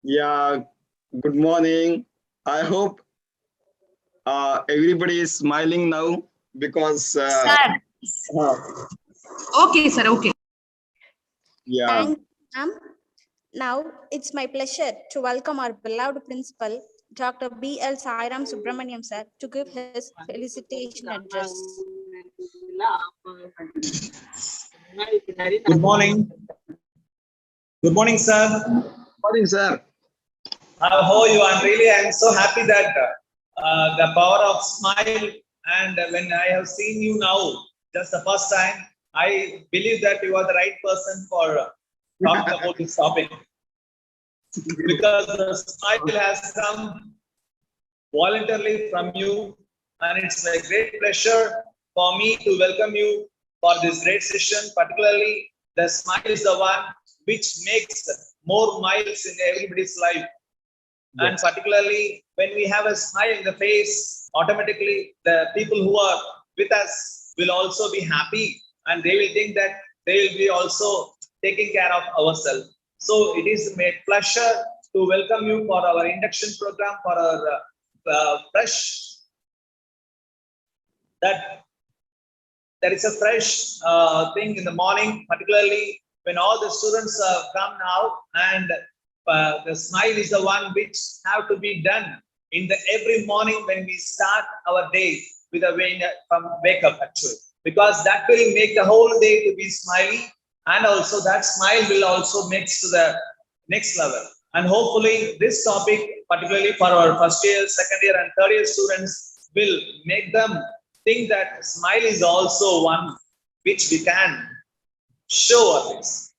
Yeah, good morning. I hope everybody is smiling now because Sir. uh, Okay, sir. Okay. yeah, Thanks, ma'am. Now it's my pleasure to welcome our beloved principal, Dr. B.L. Sairam Subramaniam sir, to give his felicitation address. Good morning. Good morning, sir. morning, sir. How are you? I'm so happy that the power of smile and when I have seen you now, just the first time, I believe that you are the right person for talking about this topic because the smile has come voluntarily from you, and it's a great pleasure for me to welcome you for this great session. Particularly, the smile is the one which makes more miles in everybody's life. And particularly when we have a smile in the face, automatically the people who are with us will also be happy and they will think that they will be also taking care of ourselves. So it is a pleasure to welcome you for our induction program for our fresh that there is a fresh thing in the morning, particularly when all the students come now, and the smile is the one which have to be done in the every morning when we start our day with a wake up actually, because that will make the whole day to be smiley, and also that smile will also mix to the next level. And hopefully, this topic, particularly for our first year, second year, and third year students, will make them think that smile is also one which we can show others.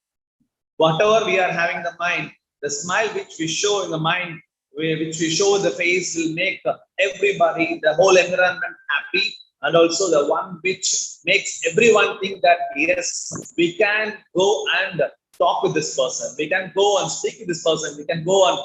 Whatever we are having in the mind, the smile which we show in the mind, which we show in the face, will make everybody, the whole environment happy, and also the one which makes everyone think that yes, we can go and talk with this person, we can go and speak with this person, we can go and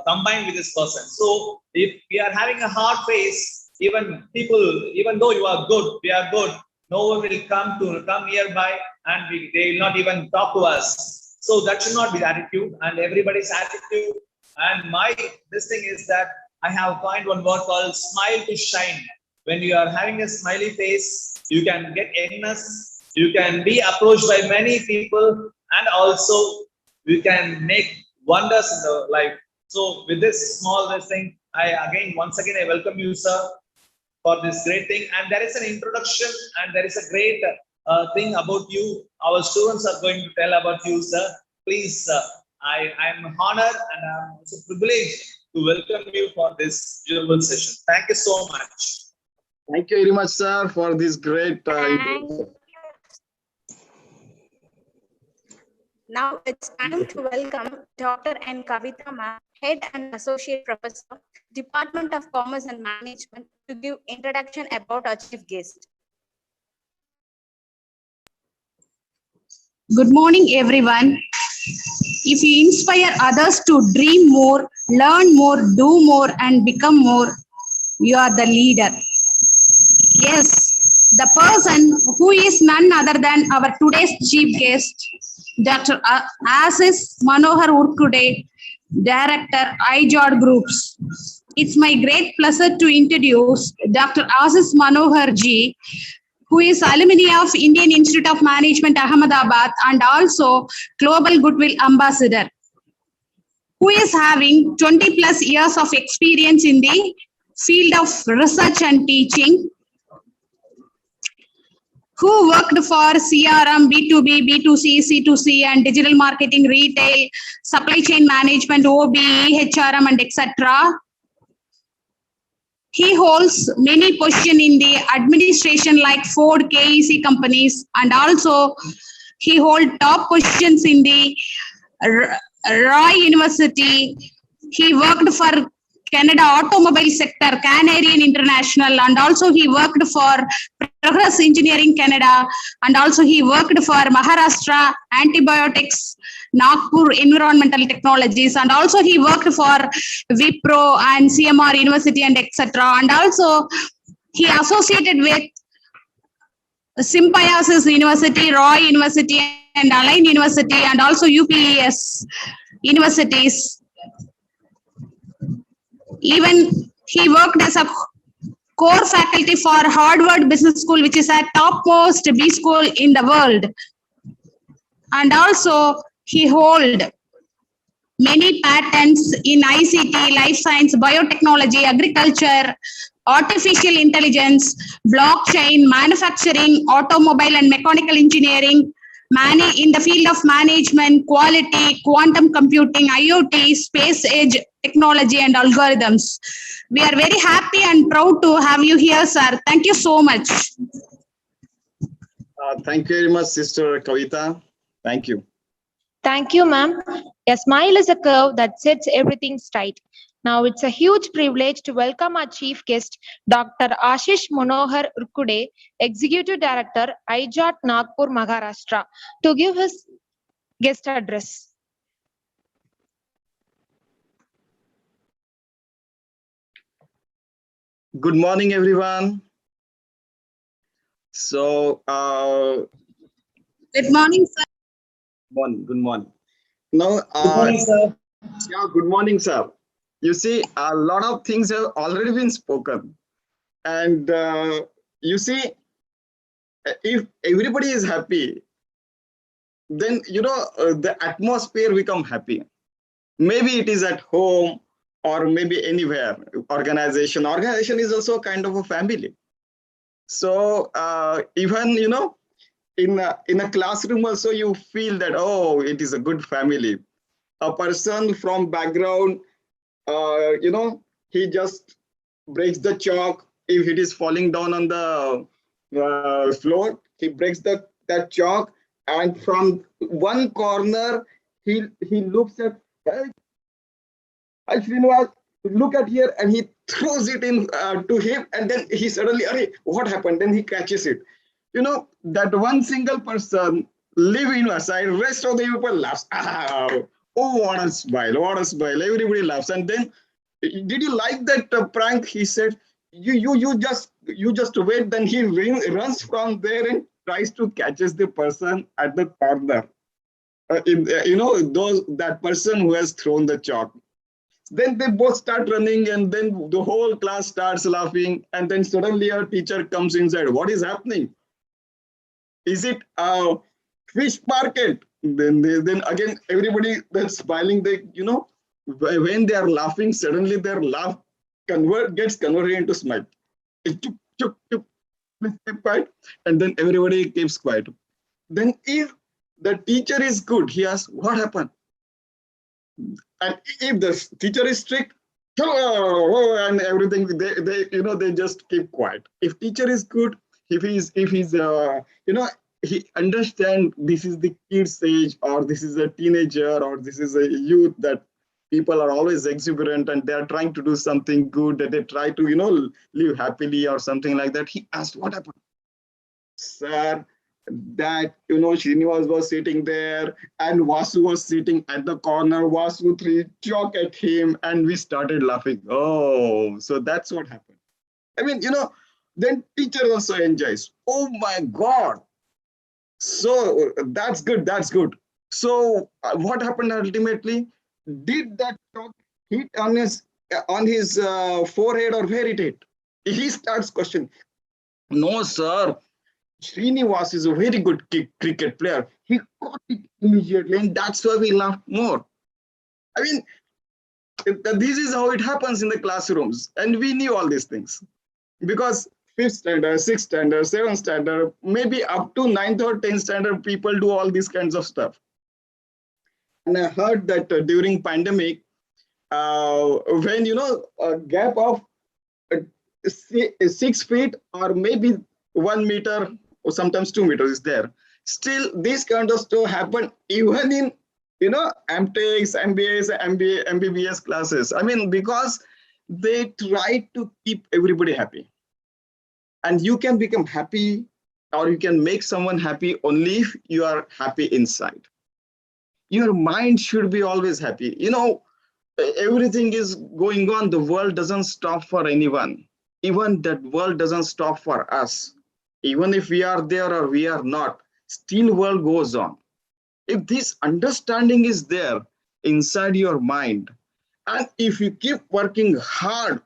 combine with this person. So if we are having a hard face, even people, even though you are good, we are good, no one will come nearby, and they will not even talk to us. So that should not be the attitude, and everybody's attitude. And this thing is that I have coined one word called smile to shine. When you are having a smiley face, you can get youngness, you can be approached by many people, and also you can make wonders in the life. So with this thing, once again I welcome you, sir, for this great thing. And there is an introduction, and there is a great thing about you. Our students are going to tell about you, sir. Please, I am honored and I'm also privileged to welcome you for this beautiful session. Thank you so much. Thank you very much, sir, for this great introduction. Now it's time to welcome Dr. N. Kavita ma'am, Head and Associate Professor, Department of Commerce and Management, to give introduction about our chief guest. Good morning, everyone. If you inspire others to dream more, learn more, do more, and become more, you are the leader. Yes, the person who is none other than our today's chief guest, Dr. Ashish Manohar Urkude, Director, iJob Groups. It's my great pleasure to introduce Dr. Ashish Manohar ji, who is alumni of Indian Institute of Management, Ahmedabad, and also Global Goodwill Ambassador, who is having 20 plus years of experience in the field of research and teaching, who worked for CRM, B2B, B2C, C2C, and digital marketing, retail, supply chain management, OBE, HRM, and etc. He holds many positions in the administration like Ford, KEC companies, and also he holds top positions in the Roy University. He worked for Canada Automobile Sector, Canadian International, and also he worked for Progress Engineering Canada, and also he worked for Maharashtra Antibiotics, Nagpur Environmental Technologies, and also he worked for Wipro and CMR University and etc. And also he associated with Symbiosis University, Roy University, and Aligned University and also UPES universities. Even he worked as a core faculty for Harvard Business School, which is a topmost B school in the world. And also he hold many patents in ICT, life science, biotechnology, agriculture, artificial intelligence, blockchain, manufacturing, automobile and mechanical engineering, in the field of management, quality, quantum computing, IoT, space age technology and algorithms. We are very happy and proud to have you here, sir. Thank you so much. Thank you very much, Sister Kavita. Thank you. Thank you, ma'am. A smile is a curve that sets everything straight. Now it's a huge privilege to welcome our chief guest, Dr. Ashish Manohar Urkude, Executive Director, IJAT Nagpur, Maharashtra, to give his guest address. Good morning, everyone. So, Good morning, sir. good morning. Now, Good morning, sir. yeah, good morning, sir. You see, a lot of things have already been spoken. And you see, if everybody is happy, then, the atmosphere become happy. Maybe it is at home or maybe anywhere. Organization is also kind of a family. So even, in a classroom also you feel that, oh, it is a good family. A person from background, he just breaks the chalk. If it is falling down on the floor, he breaks that chalk, and from one corner he looks at, hey, Srinivas, look at here, and he throws it in to him, and then he suddenly, what happened? Then he catches it. That one single person leave him aside, rest of the people laughs. Oh, what a smile, what a smile. Everybody laughs. And then, did you like that prank? He said, you just wait. Then he runs from there and tries to catches the person at the corner. That person who has thrown the chalk. Then they both start running, and then the whole class starts laughing. And then suddenly our teacher comes inside. What is happening? Is it a fish market? Then again, everybody that's smiling, when they are laughing, suddenly their laugh gets converted into smile. Chup, chup, chup, please keep quiet. And then everybody keeps quiet. Then if the teacher is good, he asks, what happened? And if the teacher is strict, and everything, they just keep quiet. If teacher is good, if he's he understand this is the kid's age, or this is a teenager, or this is a youth, that people are always exuberant and they are trying to do something good, that they try to live happily or something like that. He asked, what happened? Sir, that Srinivas was sitting there and Vasu was sitting at the corner. Vasu threw chalk at him and we started laughing. Oh, so that's what happened. I mean, then teacher also enjoys. Oh my God. So that's good. That's good. So what happened ultimately? Did that chalk hit on his forehead, or where it hit? He starts questioning. No, sir. Srinivas is a very good cricket player. He caught it immediately, and that's why we laughed more. I mean, this is how it happens in the classrooms, and we knew all these things because 5th standard, 6th standard, 7th standard, maybe up to 9th or 10th standard, people do all these kinds of stuff. And I heard that during pandemic, when a gap of 6 feet or maybe 1 meter or sometimes 2 meters is there. Still, this kind of stuff happen even in MTechs, MBAs, MBBS classes. I mean, because they try to keep everybody happy. And you can become happy, or you can make someone happy only if you are happy inside. Your mind should be always happy. Everything is going on. The world doesn't stop for anyone. Even that world doesn't stop for us. Even if we are there or we are not, still world goes on. If this understanding is there inside your mind, and if you keep working hard,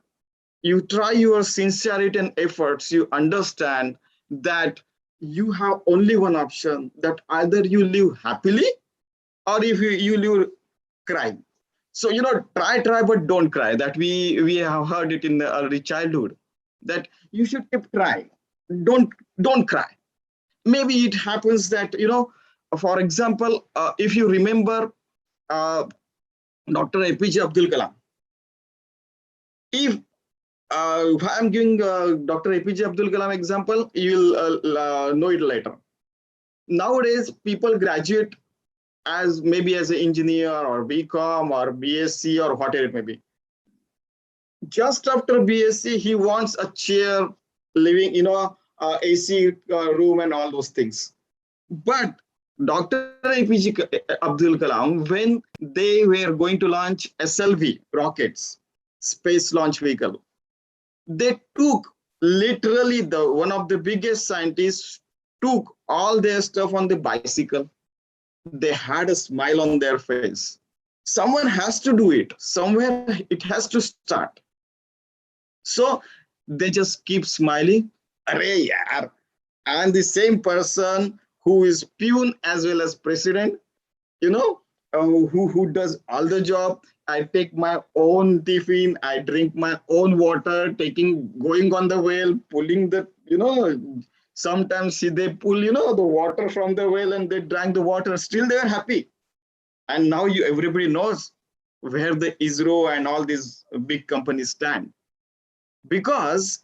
you try your sincerity and efforts, you understand that you have only one option, that either you live happily or if you live crying. So, try, but don't cry. That we have heard it in the early childhood, that you should keep trying. Don't cry. Maybe it happens that, for example, if you remember uh, Dr. APJ Abdul Kalam, if I'm giving Dr. APJ Abdul Kalam example, you'll know it later. Nowadays, people graduate as maybe as an engineer or BCom or BSc or whatever it may be. Just after BSc, he wants a chair, living, AC room and all those things. But Dr. APJ Abdul Kalam, when they were going to launch SLV rockets, space launch vehicle, they took literally one of the biggest scientists took all their stuff on the bicycle. They had a smile on their face. Someone has to do it. Somewhere it has to start. So they just keep smiling. Arey yaar. And the same person who is peon as well as president, who does all the job. I take my own tiffin, I drink my own water, going on the well, pulling the, sometimes they pull, the water from the well and they drank the water. Still they are happy. And now everybody knows where the ISRO and all these big companies stand. Because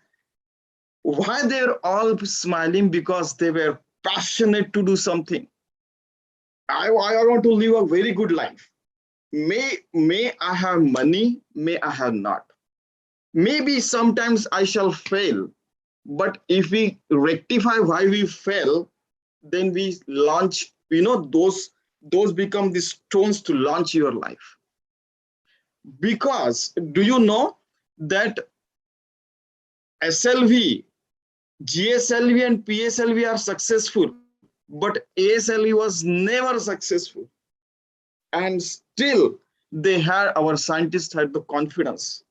why they're all smiling? Because they were passionate to do something. I want to live a very good life. May I have money, may I have not. Maybe sometimes I shall fail, but if we rectify why we fail, then we launch, those become the stones to launch your life. Because do you know that SLV, GSLV and PSLV are successful, but ASLV was never successful. And still our scientists had the confidence.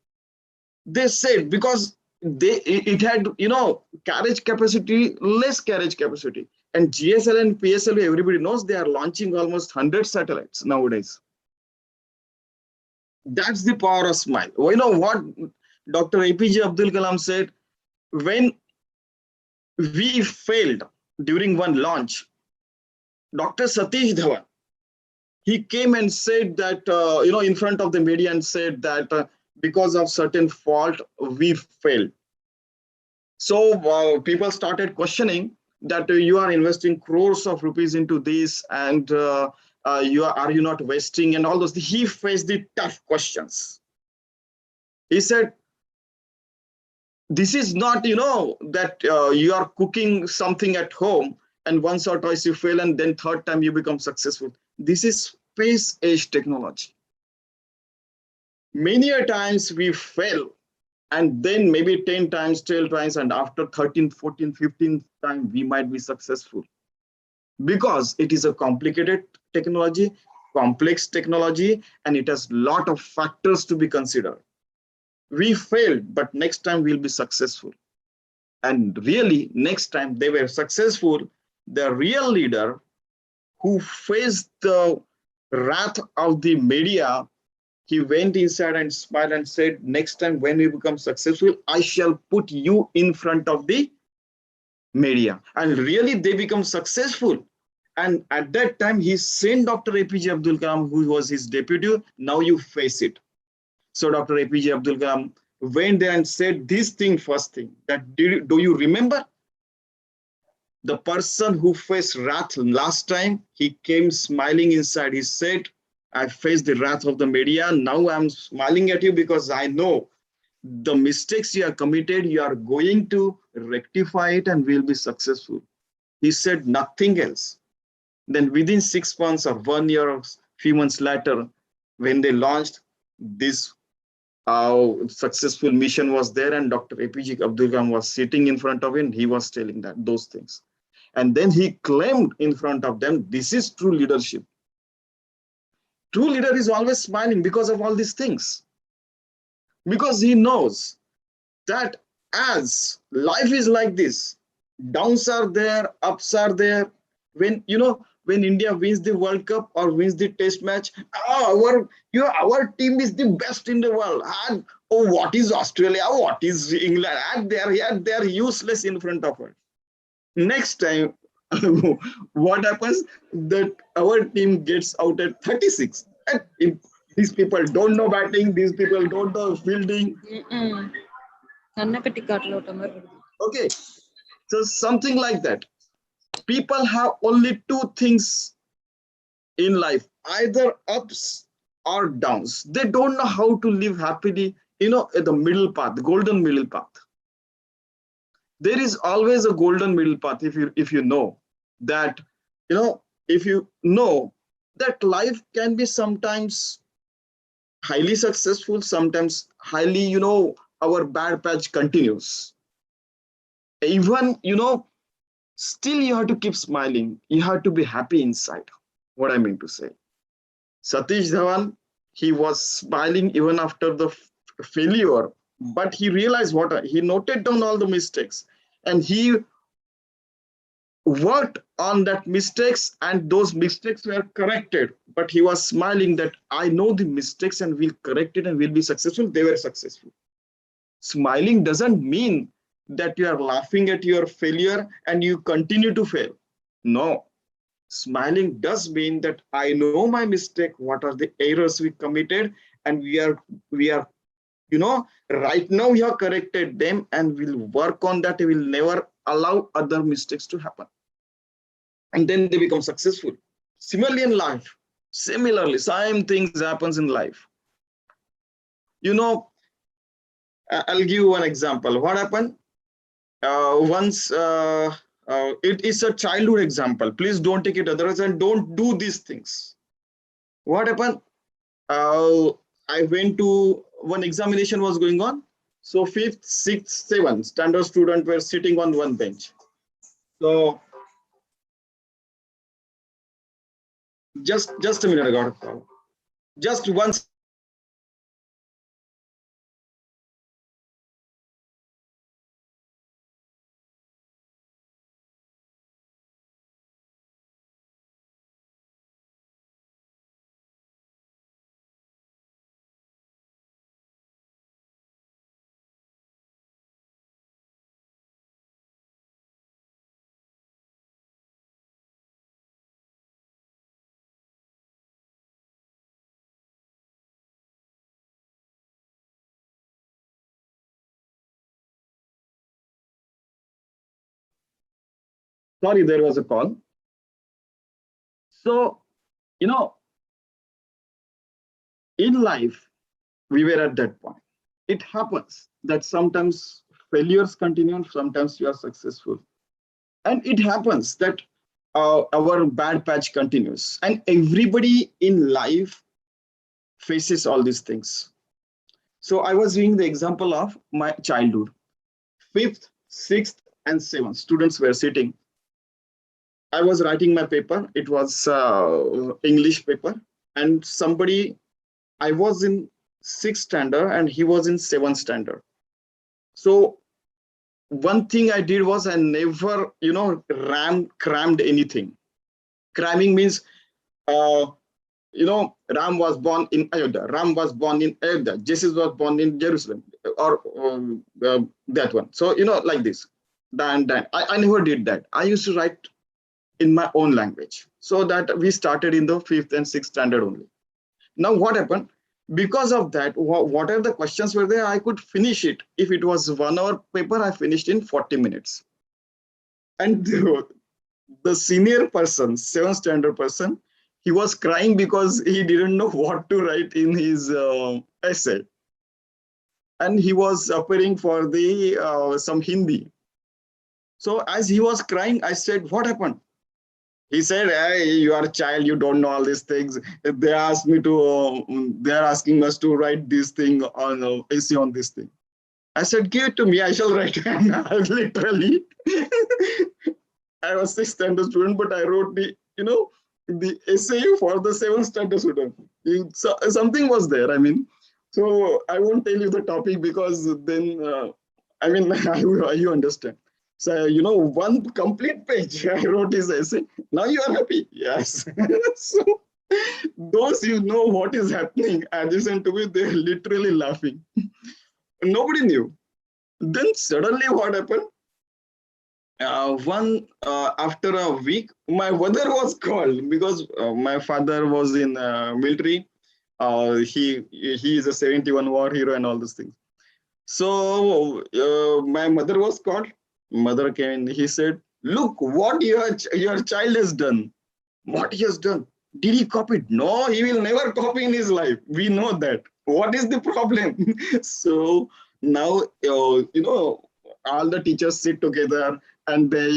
They said, because it had, carriage capacity, less carriage capacity. And GSL and PSLV, everybody knows they are launching almost 100 satellites nowadays. That's the power of smile. You know what Dr. APJ Abdul Kalam said? When we failed during one launch, Dr. Satish Dhawan, he came and said that, in front of the media and said that because of certain fault, we failed. So people started questioning that you are investing crores of rupees into this and are you not wasting and all those. He faced the tough questions. He said, this is not, that you are cooking something at home and once or twice you fail and then third time you become successful. This is space age technology. Many a times we fail and then maybe 10 times, 12 times, and after 13, 14, 15 time, we might be successful. Because it is a complicated technology, complex technology, and it has a lot of factors to be considered. We failed, but next time we'll be successful. And really, next time they were successful, the real leader who faced the wrath of the media, he went inside and smiled and said, next time when we become successful, I shall put you in front of the media. And really they become successful. And at that time, he sent Dr. APJ Abdul Kalam, who was his deputy, now you face it. So Dr. APJ Abdul Kalam went there and said this thing, first thing, that do you remember? The person who faced wrath last time, he came smiling inside. He said, I faced the wrath of the media. Now I'm smiling at you because I know the mistakes you have committed, you are going to rectify it and will be successful. He said nothing else. Then within 6 months or 1 year or few months later, when they launched, this successful mission was there and Dr. APJ Abdul Kalam was sitting in front of him. He was telling those things. And then he claimed in front of them, this is true leadership. True leader is always smiling because of all these things. Because he knows that as life is like this, downs are there, ups are there. When when India wins the World Cup or wins the Test match, our team is the best in the world. And oh, what is Australia? What is England? And they are useless in front of us. Next time, what happens? That our team gets out at 36. And these people don't know batting. These people don't know fielding. Okay, so something like that. People have only two things in life, either ups or downs. They don't know how to live happily, at the middle path, the golden middle path. There is always a golden middle path if you know that, if you know that life can be sometimes highly successful, sometimes highly, our bad patch continues. Even, still you have to keep smiling. You have to be happy inside. What I mean to say. Satish Dhawan, he was smiling even after the failure, but he realized he noted down all the mistakes and he worked on that mistakes and those mistakes were corrected. But he was smiling that I know the mistakes and we'll correct it and we'll be successful. They were successful. Smiling doesn't mean that you are laughing at your failure and you continue to fail. No. Smiling does mean that I know my mistake, what are the errors we committed, and we are, right now we have corrected them and we'll work on that. We will never allow other mistakes to happen. And then they become successful. Similarly in life, same things happens in life. I'll give you one example. What happened? Once it is a childhood example. Please don't take it otherwise and don't do these things. What happened? I went to one examination was going on. So 5th, 6th, 7th standard student were sitting on one bench. So just a minute, I got a call. Just once. Sorry, there was a call. So, in life, we were at that point. It happens that sometimes failures continue, sometimes you are successful. And it happens that our bad patch continues. And everybody in life faces all these things. So I was giving the example of my childhood. 5th, 6th, and 7th students were sitting. I was writing my paper. It was English paper. And I was in 6th standard and he was in 7th standard. So one thing I did was I never, crammed anything. Cramming means, Ram was born in Ayodhya. Ram was born in Ayodhya. Jesus was born in Jerusalem, or that one. So, like this. I never did that. I used to write in my own language. So that we started in the 5th and 6th standard only. Now what happened? Because of that, whatever the questions were there, I could finish it. If it was 1 hour paper, I finished in 40 minutes. And the senior person, 7th standard person, he was crying because he didn't know what to write in his essay. And he was appearing for the some Hindi. So as he was crying, I said, what happened? He said, hey, you are a child, you don't know all these things. They asked me to, they're asking us to write this thing on essay on this thing. I said, give it to me, I shall write. And I literally, I was 6th standard student, but I wrote the essay for the 7th standard student. Something was there. I mean, so I won't tell you the topic because then, I mean, you understand. So, one complete page I wrote his essay. Now you are happy. Yes. So those what is happening adjacent to me, they're literally laughing. Nobody knew. Then suddenly what happened? One After a week, my mother was called because my father was in military. He is a 71 war hero and all these things. So my mother was called. Mother came in. He said, "Look what your child has done. What he has done? Did he copy it? No, he will never copy in his life. We know that. What is the problem?" So now all the teachers sit together and they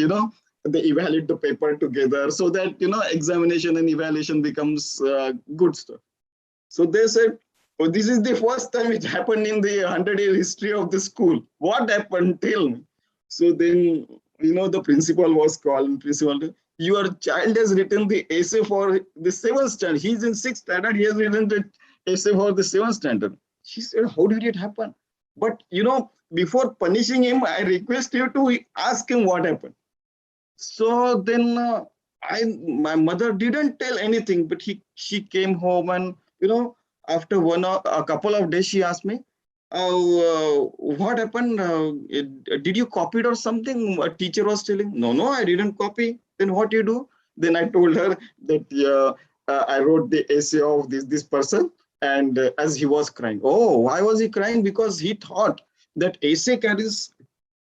evaluate the paper together so that examination and evaluation becomes good stuff. So they said, "Oh, this is the first time it happened in the 100-year history of the school. What happened? Tell me." So then, the principal was called. Principal, "Your child has written the essay for the 7th standard. He's in 6th standard. He has written the essay for the 7th standard." She said, "How did it happen?" But, before punishing him, I request you to ask him what happened. So then my mother didn't tell anything, but she came home and after a couple of days she asked me, "What happened? Did you copy it or something?" A teacher was telling. No, I didn't copy. Then what you do?" Then I told her that I wrote the essay of this person, and as he was crying. "Oh, why was he crying?" Because he thought that essay carries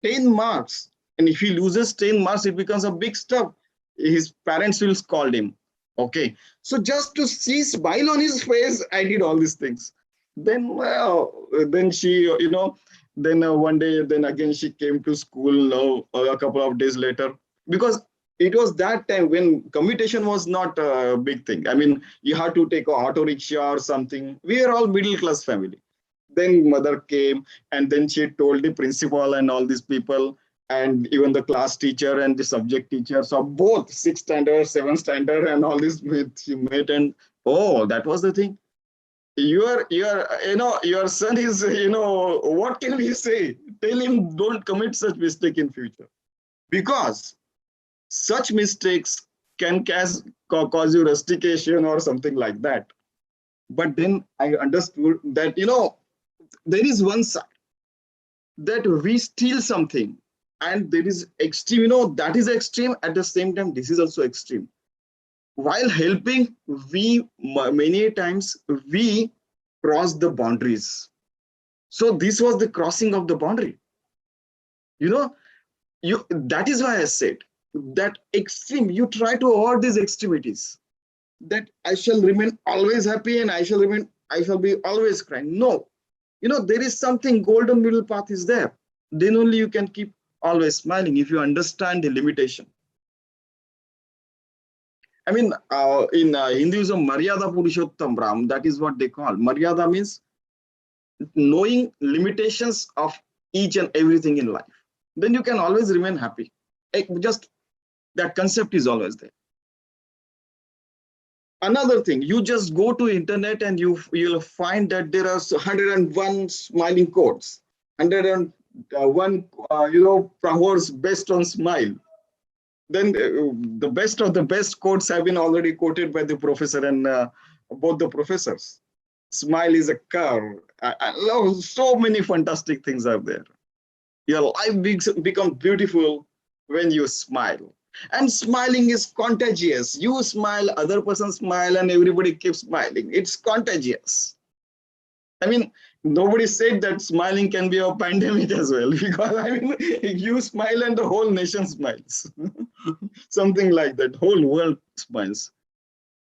10 marks. And if he loses 10 marks, it becomes a big stuff. His parents will scold him. Okay. So just to see smile on his face, I did all these things. Then she, then one day, then again she came to school a couple of days later. Because it was that time when commutation was not a big thing. I mean, you had to take a auto rickshaw or something. We are all middle class family. Then mother came and then she told the principal and all these people and even the class teacher and the subject teacher. So both 6th standard, 7th standard and all this she met and oh, that was the thing. Your son is, what can we say? Tell him don't commit such mistake in future. Because such mistakes can cause you rustication or something like that. But then I understood that, there is one side that we steal something and there is extreme, that is extreme. At the same time, this is also extreme. While helping, many times we cross the boundaries. So this was the crossing of the boundary. That is why I said that extreme, you try to avoid these extremities. That I shall remain always happy and I shall be always crying. No, there is something golden middle path is there. Then only you can keep always smiling if you understand the limitation. I mean, in Hinduism, Maryada Purushottam Ram, that is what they call. Maryada means knowing limitations of each and everything in life. Then you can always remain happy. Just that concept is always there. Another thing, you just go to internet and you'll find that there are 101 smiling quotes, 101 proverbs based on smile. Then the best of the best quotes have been already quoted by the professor and both the professors. Smile is a curve. I love so many fantastic things are there. Your life becomes beautiful when you smile. And smiling is contagious. You smile, other person smile, and everybody keeps smiling. It's contagious. I mean, nobody said that smiling can be a pandemic as well, because I mean, you smile and the whole nation smiles. Something like that, whole world smiles.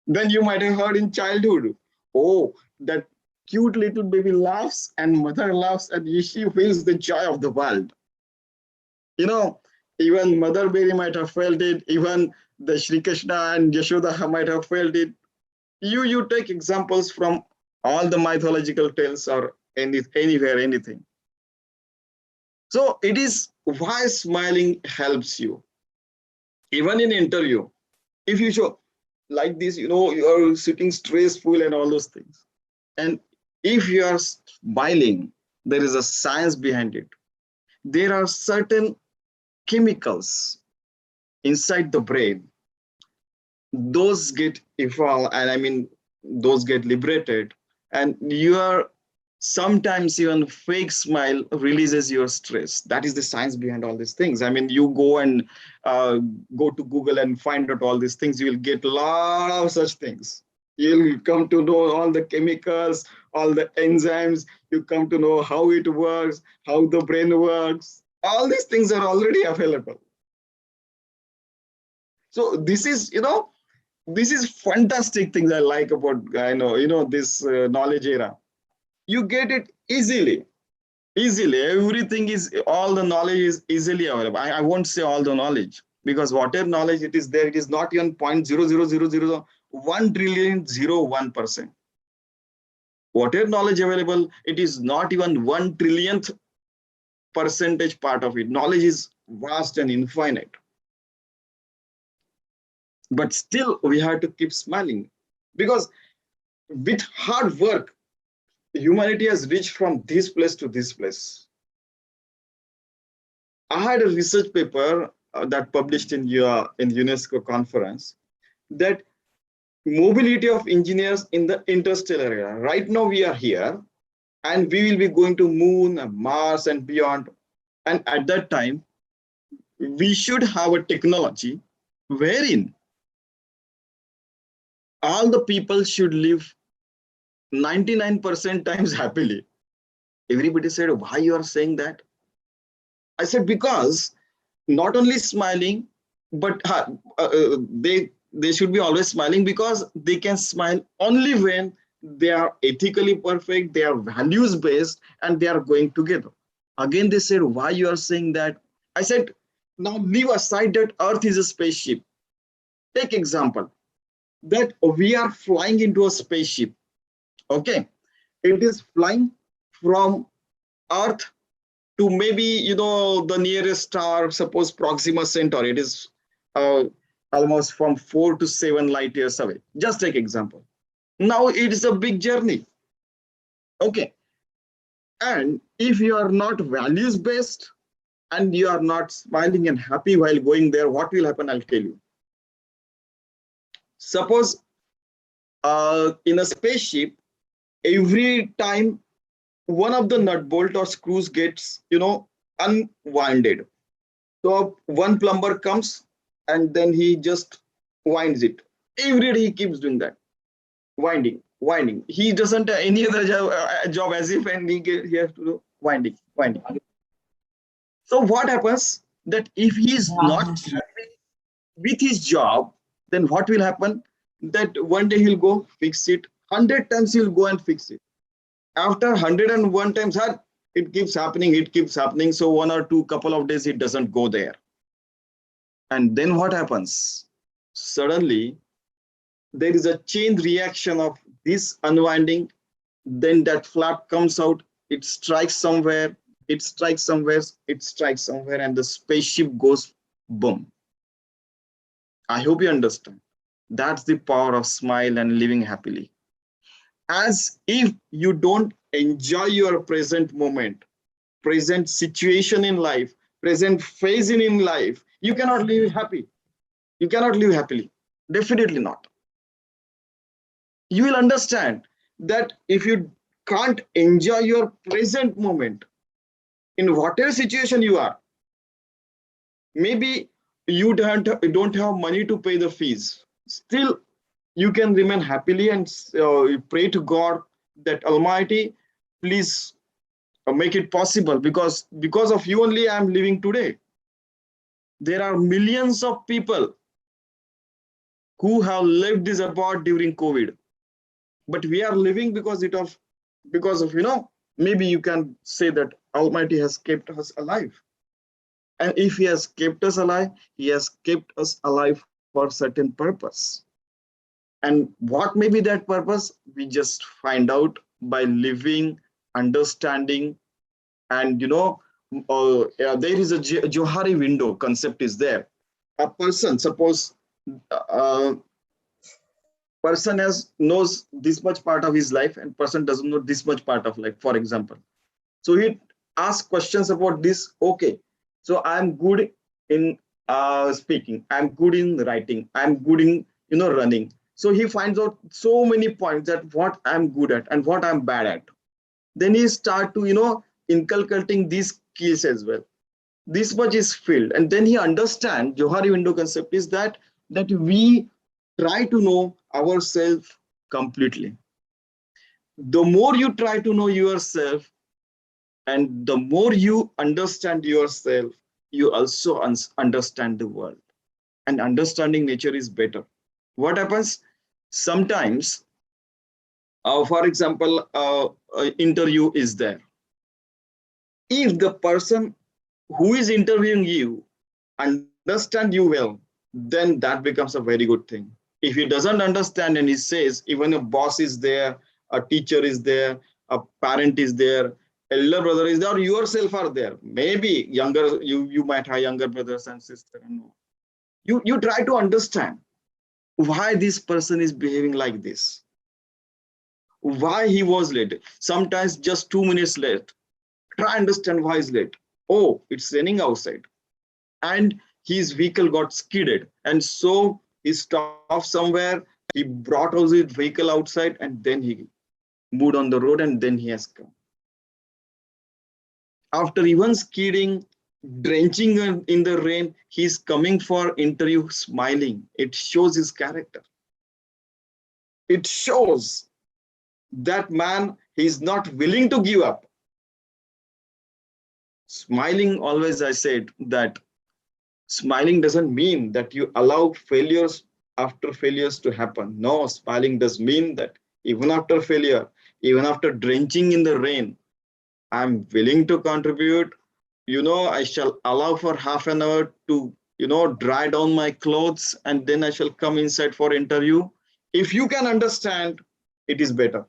Then you might have heard in childhood, oh, that cute little baby laughs and mother laughs and she feels the joy of the world. Even Mother Mary might have felt it, even the Sri Krishna and Yashoda might have felt it. You take examples from all the mythological tales or anywhere, anything. So it is why smiling helps you. Even in interview, if you show, like this, you're sitting stressful and all those things. And if you are smiling, there is a science behind it. There are certain chemicals inside the brain, those get evolved, and I mean those get liberated, and you are sometimes even fake smile releases your stress. That is the science behind all these things. I mean, you go and go to Google and find out all these things, you will get a lot of such things. You'll come to know all the chemicals, all the enzymes. You come to know how it works, how the brain works. All these things are already available. So this is, this is fantastic things I like about, this knowledge era. You get it easily. Everything is, all the knowledge is easily available. I won't say all the knowledge, because whatever knowledge it is there, it is not even 0.00001%. Whatever knowledge available, it is not even 1 trillionth percentage part of it. Knowledge is vast and infinite. But still we have to keep smiling, because with hard work, humanity has reached from this place to this place. I had a research paper that published in UNESCO conference, that mobility of engineers in the interstellar area. Right now we are here and we will be going to Moon and Mars and beyond. And at that time, we should have a technology wherein all the people should live 99% times happily. Everybody said, why you are saying that? I said, because not only smiling, but they should be always smiling, because they can smile only when they are ethically perfect, they are values based, and they are going together. Again, they said, why you are saying that? I said, now leave aside that Earth is a spaceship. Take example that we are flying into a spaceship. Okay, it is flying from Earth to maybe, the nearest star, suppose Proxima Centauri. It is almost from 4 to 7 light years away. Just take example. Now it is a big journey. Okay. And if you are not values based and you are not smiling and happy while going there, what will happen? I'll tell you. Suppose in a spaceship, every time one of the nut bolt or screws gets, unwinded. So one plumber comes and then he just winds it. Every day he keeps doing that. Winding. He doesn't have any other job as if, and he has to do winding. So what happens that if he is not happy with his job, then what will happen? That one day he'll go fix it. 100 times he'll go and fix it. After 101 times, it keeps happening. So 1 or 2 couple of days, it doesn't go there. And then what happens? Suddenly, there is a chain reaction of this unwinding. Then that flap comes out. It strikes somewhere. And the spaceship goes boom. I hope you understand. That's the power of smile and living happily. As if you don't enjoy your present moment, present situation in life, present phase in life, you cannot live happy. You cannot live happily. Definitely not. You will understand that if you can't enjoy your present moment in whatever situation you are, maybe you don't have money to pay the fees. Still, you can remain happily and pray to God that Almighty, please make it possible, because of you only I am living today. There are millions of people who have lived this apart during COVID, but we are living because of maybe you can say that Almighty has kept us alive. And if he has kept us alive, he has kept us alive for certain purpose. And what may be that purpose? We just find out by living, understanding, and there is a Johari window concept is there. A person, suppose person has knows this much part of his life and person doesn't know this much part of life, for example. So he asks questions about this. Okay, so I'm good in speaking, I'm good in writing, I'm good in running. So he finds out so many points that what I'm good at and what I'm bad at. Then he start to inculcating these skills as well. This much is filled, and then he understand Johari window concept is that we try to know ourselves completely. The more you try to know yourself and the more you understand yourself, you also understand the world, and understanding nature is better. What happens sometimes, for example, interview is there. If the person who is interviewing you understand you well, then that becomes a very good thing. If he doesn't understand and he says, even a boss is there, a teacher is there, a parent is there, elder brother is there, or yourself are there, maybe younger, you might have younger brothers and sisters, you try to understand why this person is behaving like this, why he was late, sometimes just 2 minutes late. Try understand why he's late. Oh, it's raining outside and his vehicle got skidded, and so he stopped somewhere, he brought out his vehicle outside, and then he moved on the road, and then he has come. After even skidding, drenching in the rain, he's coming for interview smiling. It shows his character. It shows that man, he's not willing to give up. Smiling, always I said that smiling doesn't mean that you allow failures after failures to happen. No, smiling does mean that even after failure, even after drenching in the rain, I'm willing to contribute. I shall allow for half an hour to, dry down my clothes, and then I shall come inside for interview. If you can understand, it is better.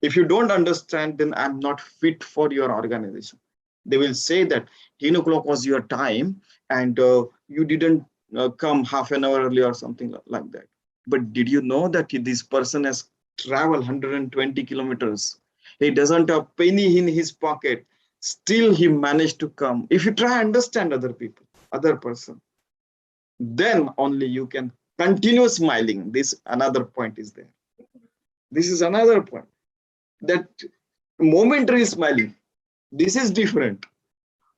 If you don't understand, then I'm not fit for your organization. They will say that 10 o'clock was your time and you didn't come half an hour early or something like that. But did you know that this person has traveled 120 kilometers? He doesn't have penny in his pocket. Still, he managed to come. If you try understand other people, other person, then only you can continue smiling. This another point is there. This is another point, that momentary smiling, this is different,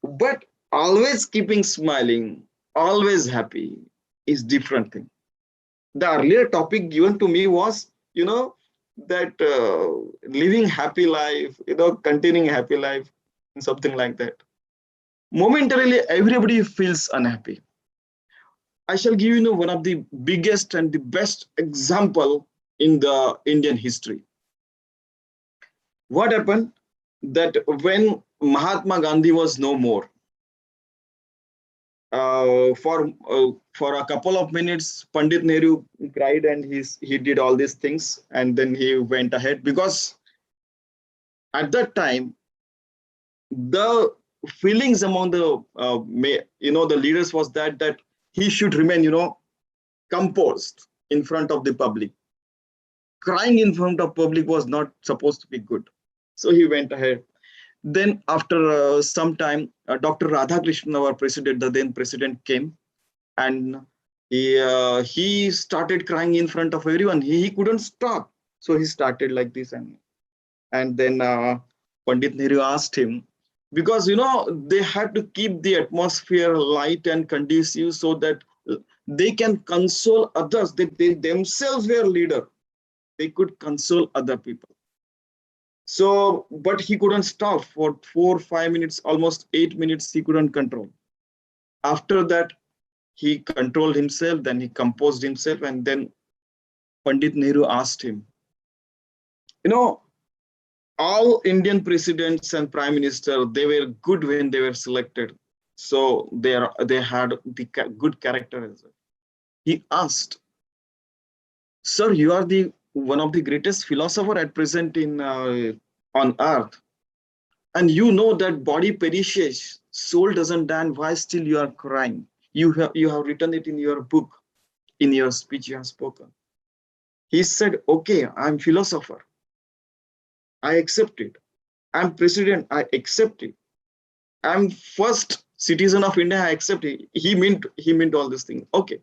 but always keeping smiling, always happy is different thing. The earlier topic given to me was that living happy life, continuing happy life, something like that. Momentarily everybody feels unhappy. I shall give one of the biggest and the best example in the Indian history. What happened that when Mahatma Gandhi was no more, for a couple of minutes, Pandit Nehru cried and he did all these things, and then he went ahead, because at that time the feelings among the the leaders was that he should remain composed in front of the public. Crying in front of public was not supposed to be good, so he went ahead. Then after some time, Dr. Radhakrishnan, our president, the then president, came, and he started crying in front of everyone. He couldn't stop, so he started like this, and then Pandit Nehru asked him, because they had to keep the atmosphere light and conducive so that they can console others. They themselves were leader. They could console other people. So, but he couldn't stop for 4 5 minutes, almost 8 minutes. He couldn't control. After that, he controlled himself. Then he composed himself, and then Pandit Nehru asked him, all Indian presidents and prime minister, they were good when they were selected. So they had the good character as well. He asked, "Sir, you are the one of the greatest philosopher at present in on earth, and you know that body perishes, soul doesn't die. And why still you are crying? You have written it in your book, in your speech you have spoken. He said, okay, I'm philosopher. I accept it. I'm president. I accept it. I'm first citizen of India. I accept it. He meant all these things. Okay.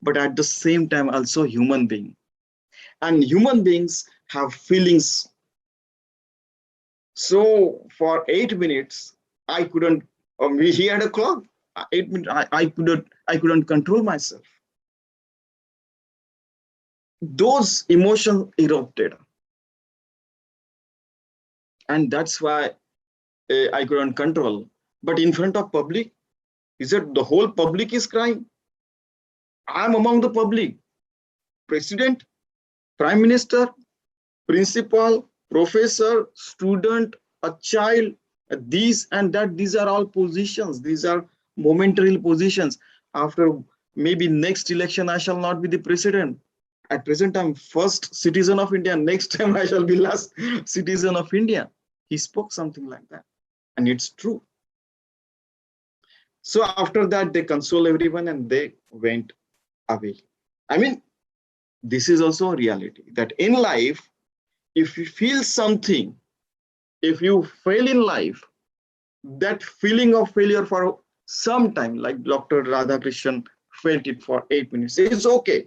But at the same time, also human being. And human beings have feelings. So for 8 minutes, I couldn't, he had a clock. 8 minutes, I couldn't control myself. Those emotions erupted. And that's why I couldn't control. But in front of public, he said the whole public is crying. I'm among the public. President, prime minister, principal, professor, student, a child, these and that, these are all positions. These are momentary positions. After maybe next election, I shall not be the president. At present, I'm first citizen of India. Next time, I shall be last citizen of India. He spoke something like that. And it's true. So after that, they console everyone and they went away. I mean, this is also a reality that in life, if you feel something, if you fail in life, that feeling of failure for some time, like Dr. Radhakrishnan felt it for 8 minutes, it's okay.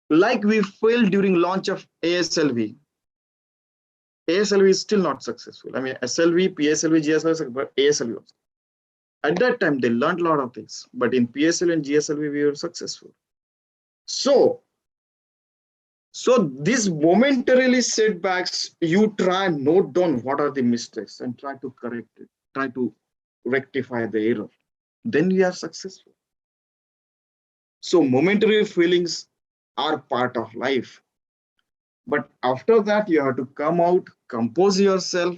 Like we failed during launch of ASLV. ASLV is still not successful. I mean, SLV, PSLV, GSLV, but ASLV also. At that time, they learned a lot of things, but in PSLV and GSLV, we were successful. So these momentarily setbacks, you try note down what are the mistakes and try to correct it, try to rectify the error. Then you are successful. So momentary feelings are part of life. But after that, you have to come out, compose yourself,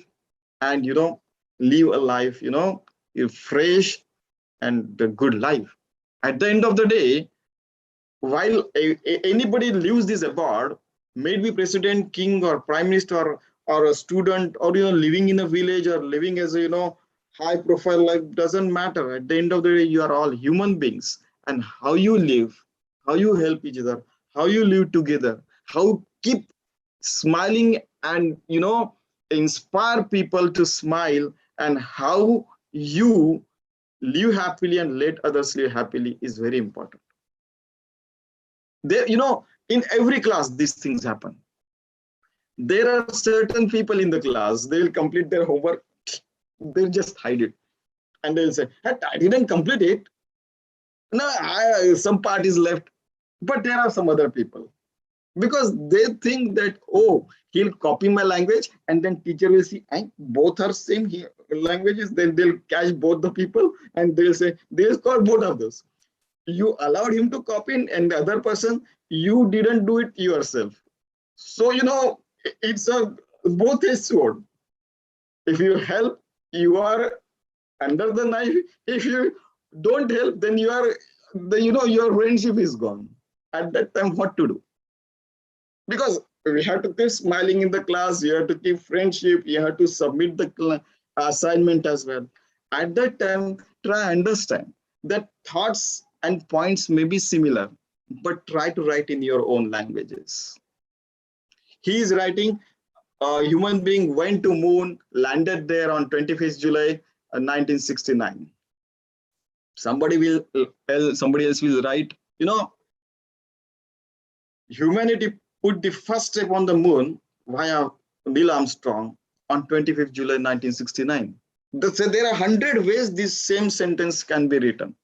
and live a life, a fresh and a good life. At the end of the day, while anybody leaves this abroad, may it be president, king, or prime minister, or a student, or living in a village, or living as a high profile life, doesn't matter. At the end of the day, you are all human beings, and how you live, how you help each other, how you live together, how keep smiling and inspire people to smile, and how you live happily and let others live happily is very important. There, in every class, these things happen. There are certain people in the class, they'll complete their homework, they'll just hide it. And they'll say, "Hey, I didn't complete it. No, some part is left." But there are some other people, because they think that, oh, he'll copy my language, and then teacher will see, and both are same here languages, then they'll catch both the people, and they'll say, they'll score both of those. You allowed him to copy, and the other person, you didn't do it yourself. So it's a both-edged sword. If you help, you are under the knife. If you don't help, then your friendship is gone. At that time, what to do? Because we have to keep smiling in the class, you have to keep friendship, you have to submit the assignment as well. At that time, try understand that thoughts and points may be similar, but try to write in your own languages. He is writing, a human being went to moon, landed there on 25th July 1969. Somebody else will write, humanity put the first step on the moon via Neil Armstrong on 25th July 1969. There are 100 ways this same sentence can be written.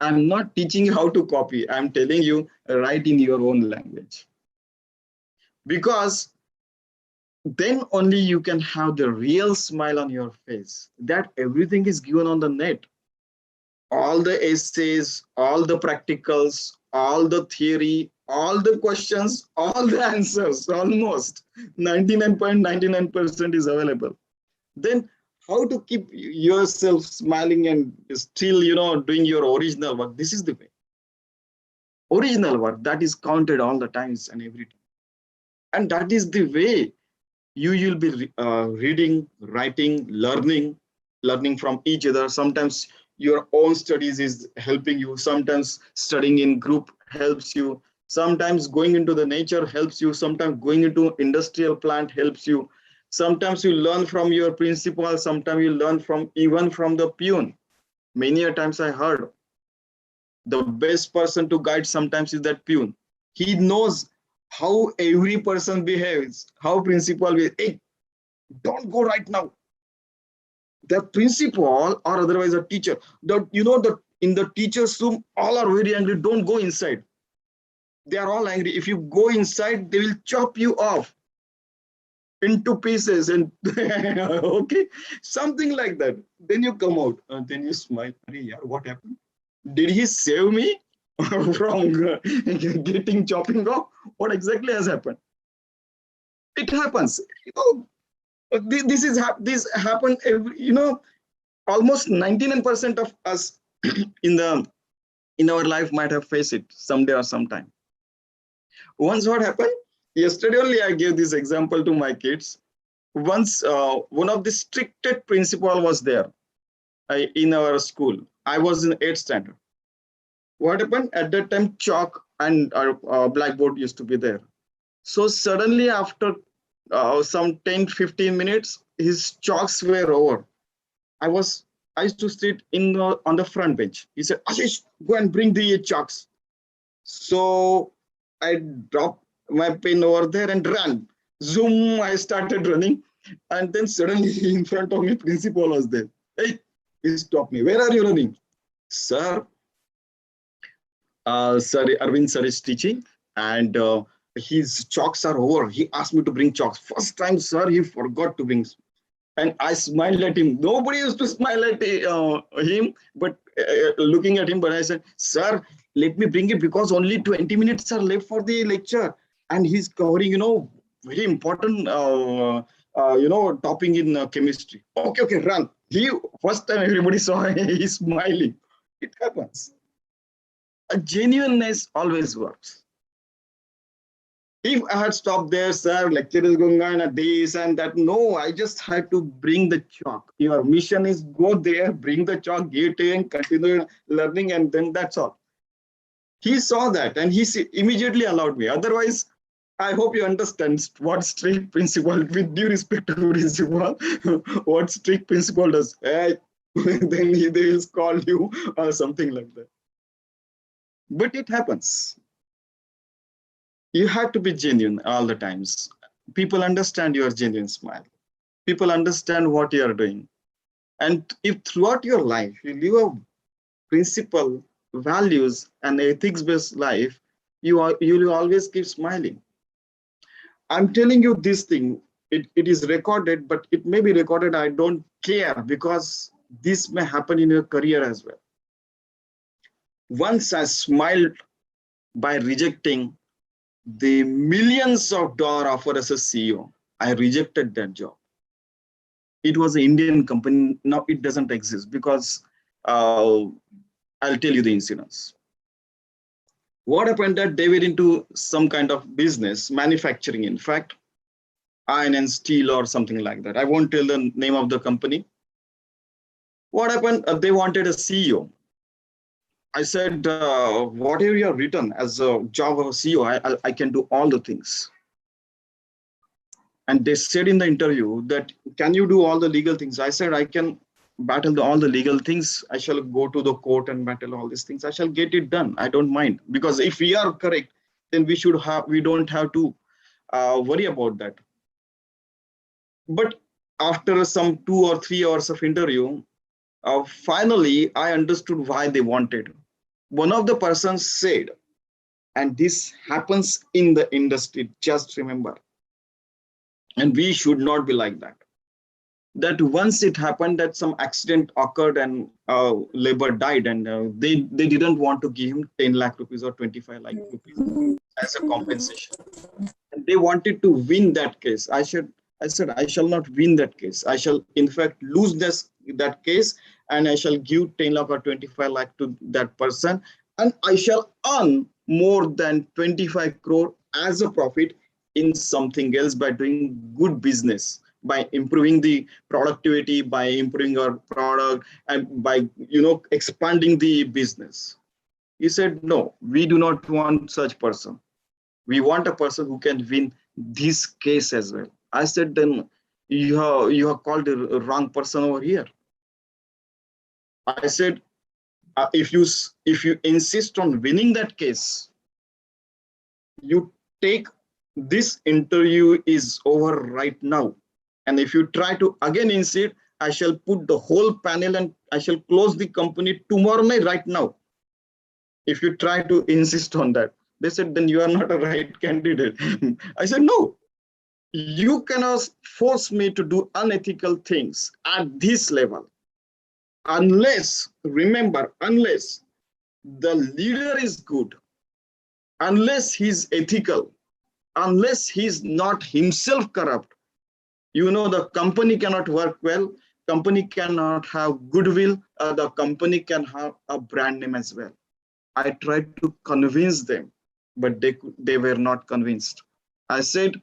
I'm not teaching you how to copy. I'm telling you, write in your own language. Because then only you can have the real smile on your face. That everything is given on the net. All the essays, all the practicals, all the theory, all the questions, all the answers, almost 99.99% is available. Then how to keep yourself smiling and still, doing your original work? This is the way. Original work, that is counted all the times and every time. And that is the way you will be reading, writing, learning from each other. Sometimes your own studies is helping you. Sometimes studying in group helps you. Sometimes going into the nature helps you. Sometimes going into industrial plant helps you. Sometimes you learn from your principal. Sometimes you learn from even from the peon. Many a times I heard the best person to guide sometimes is that peon. He knows how every person behaves, how principal will, hey, don't go right now. The principal or otherwise a teacher, that in the teacher's room, all are very angry. Don't go inside. They are all angry. If you go inside, they will chop you off into pieces and okay, something like that. Then you come out and then you smile. What happened? Did he save me from getting chopping off? What exactly has happened? It happens. This happened every, almost 99% of us in the in our life might have faced it someday or sometime. Once what happened? Yesterday only I gave this example to my kids. Once one of the strictest principal was there in our school. I was in 8th standard. What happened? At that time, chalk and our blackboard used to be there. So suddenly after some 10-15 minutes, his chalks were over. I used to sit on the front bench. He said, Ashish, go and bring the chalks. So I dropped my pen over there and ran. Zoom, I started running. And then suddenly in front of me, principal was there. Hey, he stopped me. Where are you running? Sir, sir, Arvind sir is teaching and his chalks are over. He asked me to bring chalks. First time, sir, he forgot to bring. And I smiled at him. Nobody used to smile at him, but looking at him. But I said, sir, let me bring it because only 20 minutes are left for the lecture. And he's covering, very important, topping in chemistry. Okay, run. First time everybody saw him, he's smiling. It happens. A genuineness always works. If I had stopped there, sir, lecture is going on at this and that. No, I just had to bring the chalk. Your mission is go there, bring the chalk, give it in, continue learning, and then that's all. He saw that and he immediately allowed me. Otherwise, I hope you understand what strict principal, with due respect to principal, what strict principal does. Hey, then they will call you or something like that. But it happens. You have to be genuine all the times. People understand your genuine smile. People understand what you are doing. And if throughout your life you live a principle, values, and ethics-based life, you will always keep smiling. I'm telling you this thing, it is recorded, but it may be recorded, I don't care, because this may happen in your career as well. Once I smiled by rejecting the millions of dollar offer as a CEO, I rejected that job. It was an Indian company. Now it doesn't exist because I'll tell you the incidents. What happened that they were into some kind of business, manufacturing, in fact, iron and steel or something like that. I won't tell the name of the company. What happened? They wanted a CEO. I said, whatever you have written as a job of a CEO, I can do all the things. And they said in the interview that, can you do all the legal things? I said, I can battle all the legal things. I shall go to the court and battle all these things. I shall get it done. I don't mind. Because if we are correct, then we don't have to worry about that. But after some 2 or 3 hours of interview, finally, I understood why they wanted. One of the persons said, and this happens in the industry, just remember, and we should not be like that. That once it happened that some accident occurred and labor died, and they didn't want to give him 10 lakh rupees or 25 lakh rupees as a compensation. And they wanted to win that case. I said, I shall not win that case. I shall, in fact, lose that case, and I shall give 10 lakh or 25 lakh to that person, and I shall earn more than 25 crore as a profit in something else by doing good business, by improving the productivity, by improving our product, and by expanding the business. He said, no, we do not want such person. We want a person who can win this case as well. I said, then you have called the wrong person over here. I said, if you insist on winning that case, you take this interview is over right now. And if you try to again insist, I shall put the whole panel and I shall close the company tomorrow night right now. If you try to insist on that, they said, then you are not a right candidate. I said, no, you cannot force me to do unethical things at this level. Unless, remember, unless the leader is good, unless he's ethical, unless he's not himself corrupt, the company cannot work well, company cannot have goodwill, the company can have a brand name as well. I tried to convince them, but they were not convinced. I said,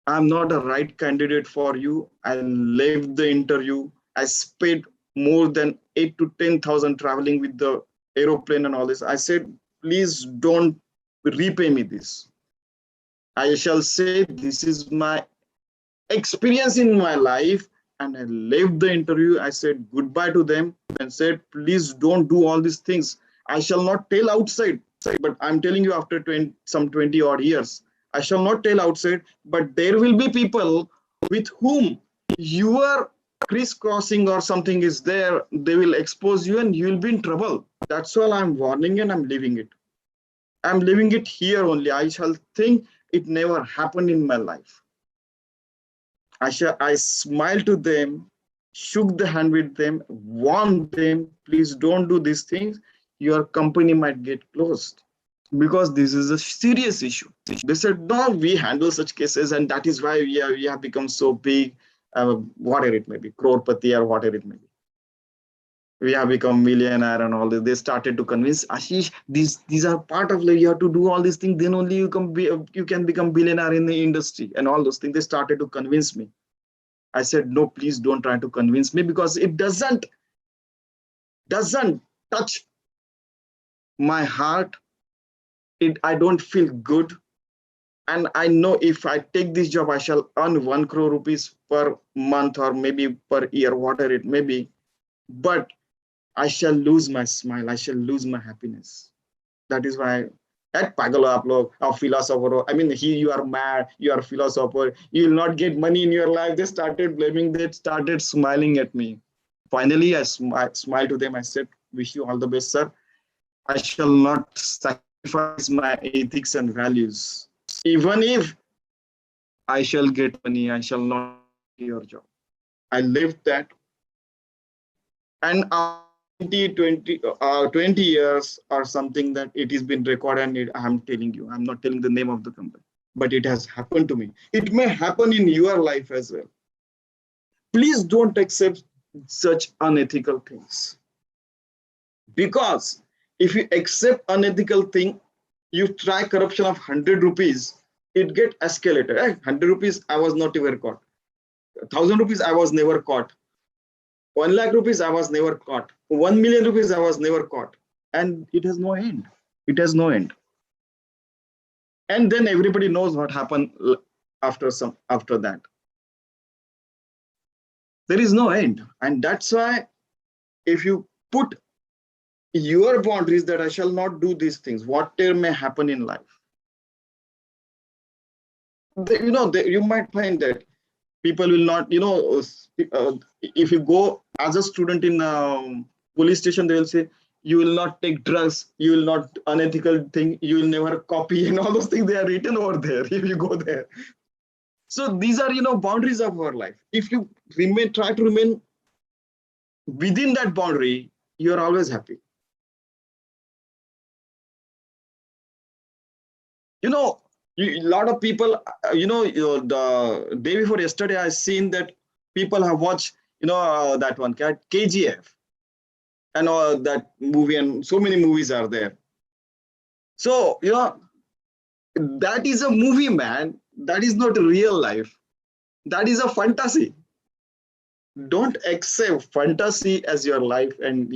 I'm not a right candidate for you. I left the interview. I spent more than 8 to 10,000 traveling with the aeroplane and all this. I said, please don't repay me this. I shall say this is my experience in my life. And I left the interview. I said goodbye to them and said, please don't do all these things. I shall not tell outside, but I'm telling you after some 20 odd years, I shall not tell outside, but there will be people with whom you are crisscrossing or something is there. They will expose you and you will be in trouble. That's all I'm warning and I'm leaving it. I'm leaving it here only. I shall think it never happened in my life. I smiled to them, shook the hand with them, warned them, please don't do these things. Your company might get closed because this is a serious issue. They said, no, we handle such cases and that is why we have become so big, whatever it may be, crorepati or whatever it may be. We have become millionaire and all this. They started to convince Ashish, these are part of you have to do all these things, then only you can become billionaire in the industry and all those things. They started to convince me. I said, no, please don't try to convince me because it doesn't touch my heart. I don't feel good. And I know if I take this job, I shall earn 1 crore rupees per month or maybe per year, whatever it may be. But I shall lose my smile. I shall lose my happiness. That is why at Pagalo Aplo, a philosopher, I mean, you are mad, you are a philosopher, you will not get money in your life. They started blaming, they started smiling at me. Finally, I smiled to them. I said, wish you all the best, sir. I shall not sacrifice my ethics and values. Even if I shall get money, I shall not do your job. I left that. And 20 years or something that it has been recorded and I'm telling you, I'm not telling the name of the company, but it has happened to me. It may happen in your life as well. Please don't accept such unethical things. Because if you accept unethical thing, you try corruption of 100 rupees, it get escalated. 100 rupees, I was not ever caught. 1,000 rupees, I was never caught. 1 lakh rupees, I was never caught. 1 million rupees, I was never caught. And it has no end. It has no end. And then everybody knows what happened after that. There is no end. And that's why if you put your boundaries that I shall not do these things, whatever may happen in life, you might find that people will not, if you go as a student in police station, they will say, you will not take drugs, you will not unethical thing, you will never copy, and all those things, they are written over there if you go there. So these are, boundaries of our life. If you try to remain within that boundary, you are always happy. A lot of people, the day before yesterday, I seen that people have watched, that one, KGF, and that movie, and so many movies are there. So, that is a movie, man. That is not real life. That is a fantasy. Don't accept fantasy as your life and,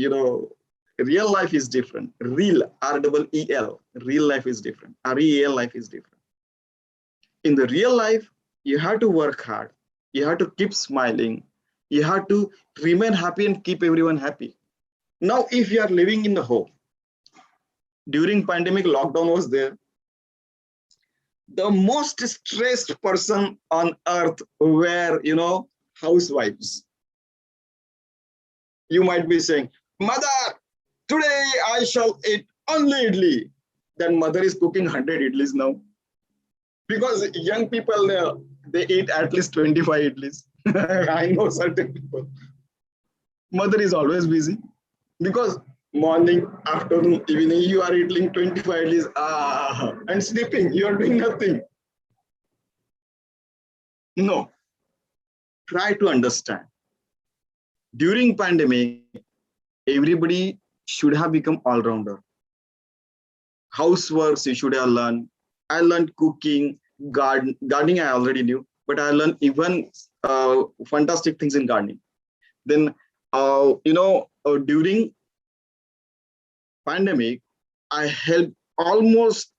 Real life is different. Real, R-E-E-L, real life is different. R-E-A-L life is different. In the real life, you have to work hard. You have to keep smiling. You have to remain happy and keep everyone happy. Now, if you are living in the home, during pandemic, lockdown was there. The most stressed person on earth were, housewives. You might be saying, mother, today I shall eat only idli. Then mother is cooking 100 idlis now. Because young people, they eat at least 25 idlis. I know certain people. Mother is always busy. Because morning, afternoon, evening, you are eating 25 idlis and sleeping. You are doing nothing. No. Try to understand. During pandemic, everybody should have become all-rounder. Houseworks you should have learned. I learned cooking, gardening I already knew, but I learned even fantastic things in gardening. Then, during pandemic, I helped almost,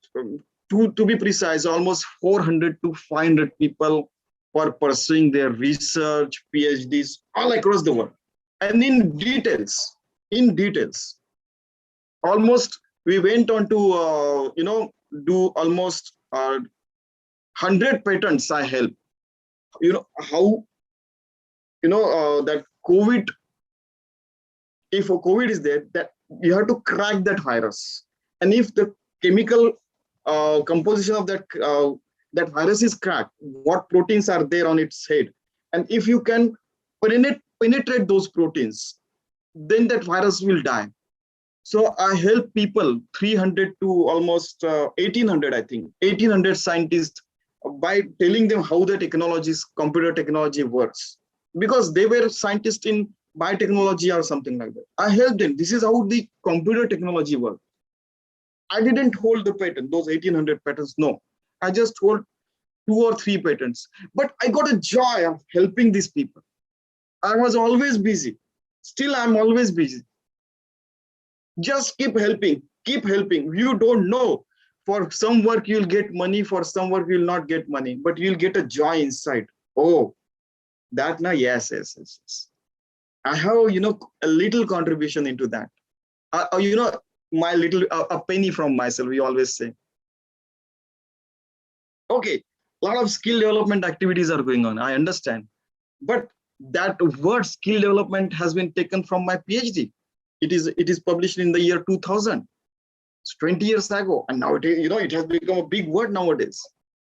to be precise, almost 400 to 500 people for pursuing their research, PhDs all across the world. And in details, almost we went on to, do almost 100 patents I helped. How, that COVID, if a COVID is there, that you have to crack that virus. And if the chemical composition of that virus is cracked, what proteins are there on its head? And if you can penetrate those proteins, then that virus will die. So I help people, 300 to almost 1800, I think, 1800 scientists, by telling them how the computer technology works. Because they were scientists in biotechnology or something like that. I helped them. This is how the computer technology works. I didn't hold the patent, those 1800 patents, no. I just hold 2 or 3 patents. But I got a joy of helping these people. I was always busy. Still, I'm always busy. Just keep helping, keep helping. You don't know. For some work, you'll get money. For some work, you'll not get money. But you'll get a joy inside. Oh, that now, yes. I have, a little contribution into that. My little, a penny from myself, we always say. Okay, a lot of skill development activities are going on. I understand. But that word skill development has been taken from my PhD. It is published in the year 2000. It's 20 years ago. And now it has become a big word nowadays.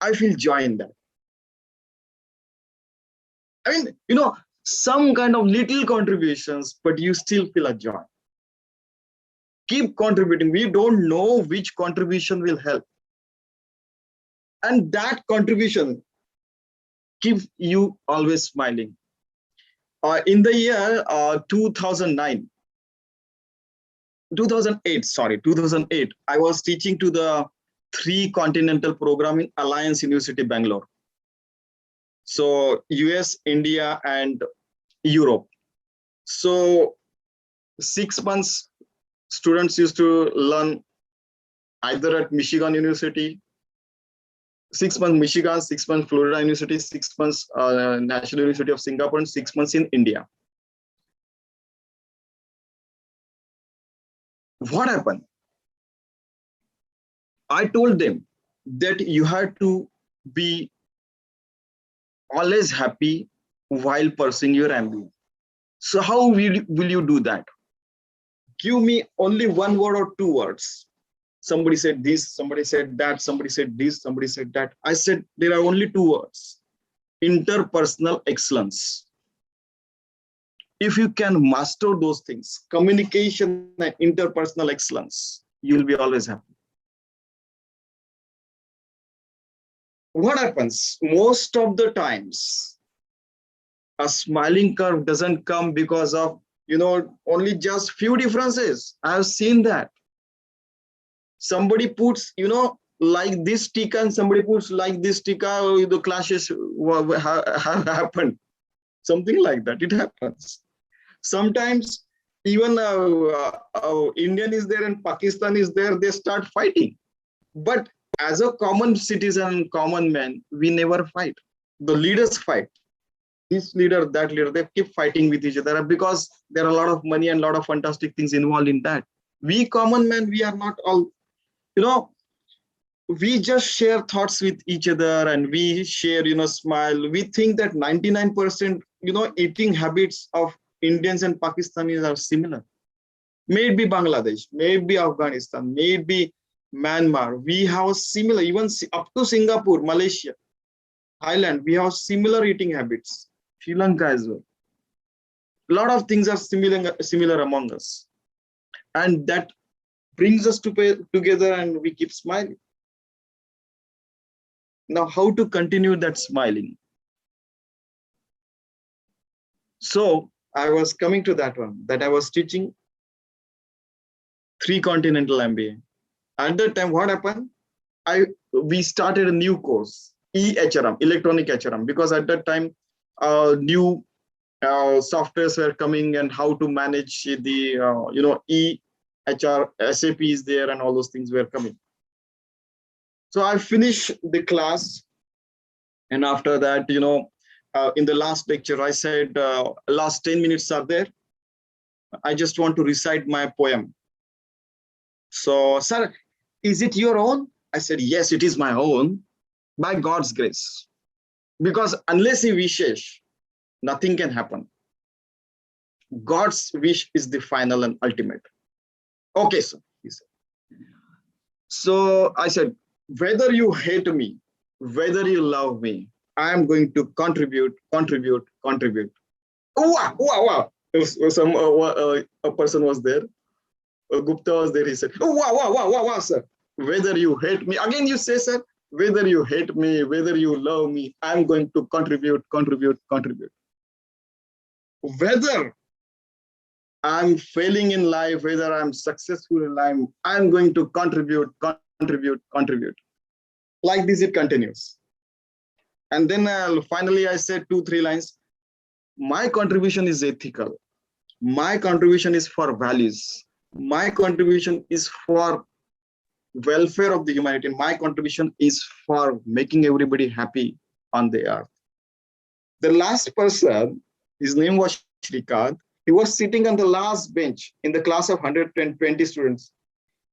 I feel joy in that. I mean, some kind of little contributions, but you still feel a joy. Keep contributing. We don't know which contribution will help. And that contribution keeps you always smiling. In the year 2008, I was teaching to the 3 continental program in Alliance University, Bangalore. So US, India, and Europe. So 6 months, students used to learn either at Michigan University, 6 months Michigan, 6 months Florida University, 6 months National University of Singapore, and 6 months in India. What happened? I told them that you have to be always happy while pursuing your ambition. So how will you do that? Give me only 1 word or 2 words. Somebody said this, somebody said that, somebody said this, somebody said that. I said there are only 2 words. Interpersonal excellence. If you can master those things, communication and interpersonal excellence, you'll be always happy. What happens? Most of the times, a smiling curve doesn't come because of, only just few differences. I have seen that. Somebody puts, like this tika and somebody puts like this tika, the clashes have happened. Something like that, it happens. Sometimes Even Indian is there and Pakistan is there, they start fighting. But as a common citizen, common man, we never fight. The leaders fight. This leader, that leader, they keep fighting with each other because there are a lot of money and a lot of fantastic things involved in that. We common men, we are not all, you know, we just share thoughts with each other and we share, smile. We think that 99%, eating habits of Indians and Pakistanis are similar. Maybe Bangladesh, maybe Afghanistan, maybe Myanmar. We have similar, even up to Singapore, Malaysia, Thailand, we have similar eating habits. Sri Lanka as well. A lot of things are similar among us. And that brings us together and we keep smiling. Now, how to continue that smiling? So I was coming to that one, that I was teaching 3 continental MBA. At that time, what happened? We started a new course, EHRM, electronic HRM, because at that time, new softwares were coming and how to manage the, EHR, SAP is there and all those things were coming. So I finished the class. And after that, in the last lecture, I said, last 10 minutes are there. I just want to recite my poem. So, sir, is it your own? I said, yes, it is my own, by God's grace. Because unless he wishes, nothing can happen. God's wish is the final and ultimate. Okay, sir, he said. So I said, whether you hate me, whether you love me, I am going to contribute. Oh, wow. A person was there. Gupta was there. He said, oh, wow, sir. Whether you hate me, again you say, sir, whether you hate me, whether you love me, I'm going to contribute. Whether I'm failing in life, whether I'm successful in life, I'm going to contribute. Like this, it continues. And then finally, I said 2-3 lines. My contribution is ethical. My contribution is for values. My contribution is for welfare of the humanity. My contribution is for making everybody happy on the earth. The last person, his name was Shrikant. He was sitting on the last bench in the class of 120 students.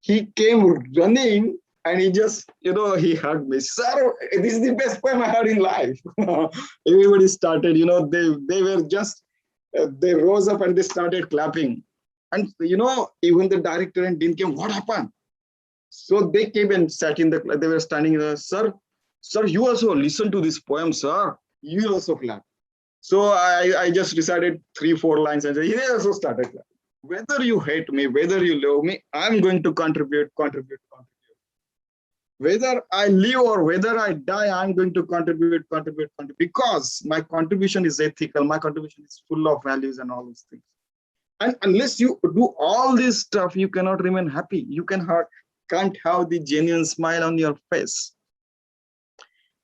He came running and he just, he hugged me. Sir, this is the best poem I heard in life. Everybody started, they were just, they rose up and they started clapping. And, even the director and dean came, what happened? So they came and sat in they were standing there, sir, you also listen to this poem, sir. You also clap. So I just recited 3-4 lines and he also started clapping. Whether you hate me, whether you love me, I'm going to contribute. Whether I live or whether I die, I'm going to contribute, because my contribution is ethical, my contribution is full of values and all these things. And unless you do all this stuff, you cannot remain happy. You can't have the genuine smile on your face.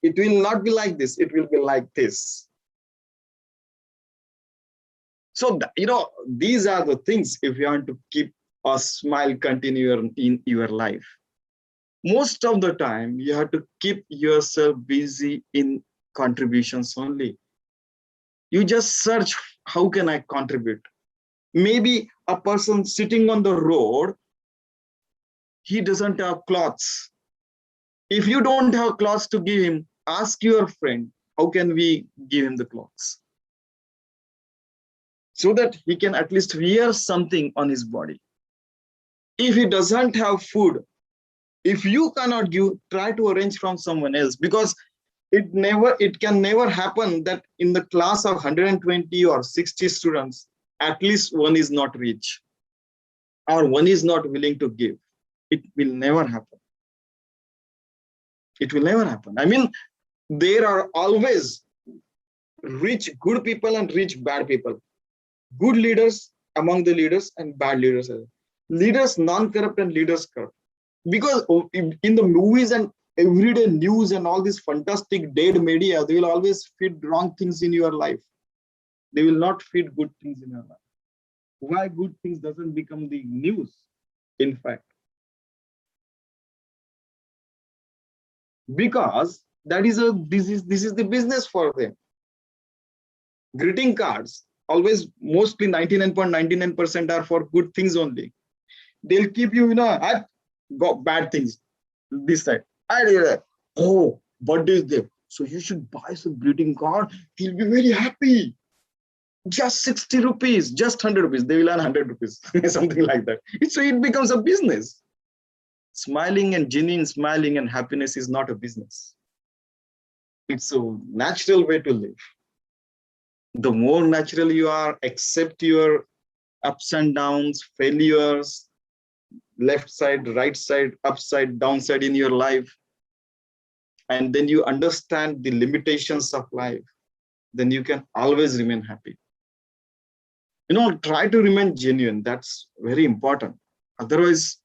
It will not be like this. It will be like this. So, these are the things if you want to keep a smile continue in your life. Most of the time, you have to keep yourself busy in contributions only. You just search, how can I contribute? Maybe a person sitting on the road, he doesn't have clothes. If you don't have clothes to give him, ask your friend, how can we give him the clothes? So that he can at least wear something on his body. If he doesn't have food, if you cannot give, try to arrange from someone else, because it can never happen that in the class of 120 or 60 students, at least one is not rich or one is not willing to give. It will never happen. It will never happen. I mean, there are always rich good people and rich bad people. Good leaders among the leaders and bad leaders. Leaders non-corrupt and leaders corrupt. Because in the movies and everyday news and all this fantastic dead media, they will always feed wrong things in your life. They will not feed good things in your life. Why good things doesn't become the news? In fact, because this is the business for them. Greeting cards always mostly 99.99% are for good things only. They'll keep you, I got bad things this side. I did that. Oh, birthday is there. So you should buy some greeting card. He'll be very happy. Just 60 rupees, just 100 rupees. They will earn 100 rupees, something like that. So it becomes a business. Smiling and genuine smiling and happiness is not a business. It's a natural way to live. The more natural you are, accept your ups and downs, failures, left side, right side, upside, downside in your life, and then you understand the limitations of life, then you can always remain happy. Try to remain genuine. That's very important. Otherwise,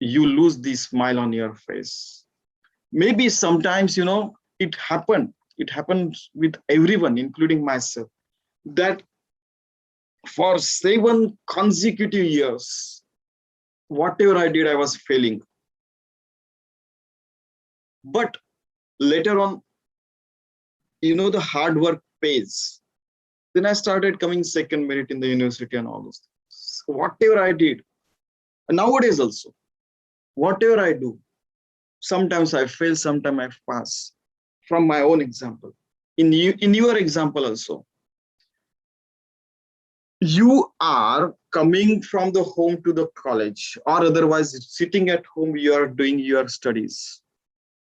you lose the smile on your face. Maybe sometimes, it happened. It happens with everyone, including myself, that for 7 consecutive years, whatever I did, I was failing. But later on, the hard work pays. Then I started coming second merit in the university and all those things. So whatever I did, and nowadays also, whatever I do, sometimes I fail, sometimes I pass. From my own example, in your example also, you are coming from the home to the college, or otherwise sitting at home, you are doing your studies.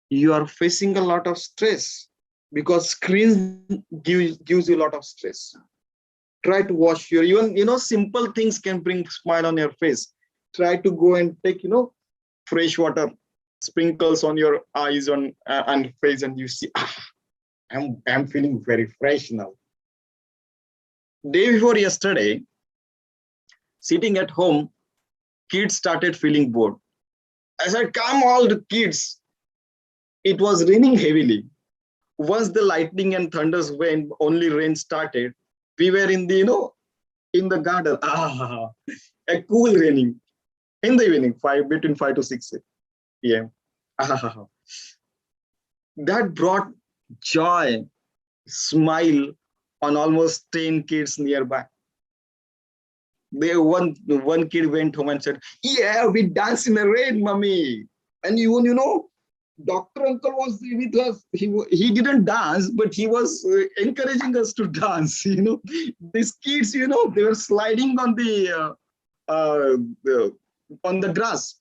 You are facing a lot of stress because screens gives you a lot of stress. Try to wash your, even simple things can bring smile on your face. Try to go and take fresh water, sprinkles on your eyes and face, and you see, I'm feeling very fresh now. Day before yesterday, sitting at home, kids started feeling bored. I said, come all the kids. It was raining heavily. Once the lightning and thunders went, only rain started. We were in the, in the garden. A cool raining in the evening, between 5 to 6 p.m. That brought joy, smile on almost 10 kids nearby. One kid went home and said, yeah, we danced in the rain, mommy. And even, Dr. Uncle was with us. He didn't dance, but he was encouraging us to dance. These kids, they were sliding on the grass.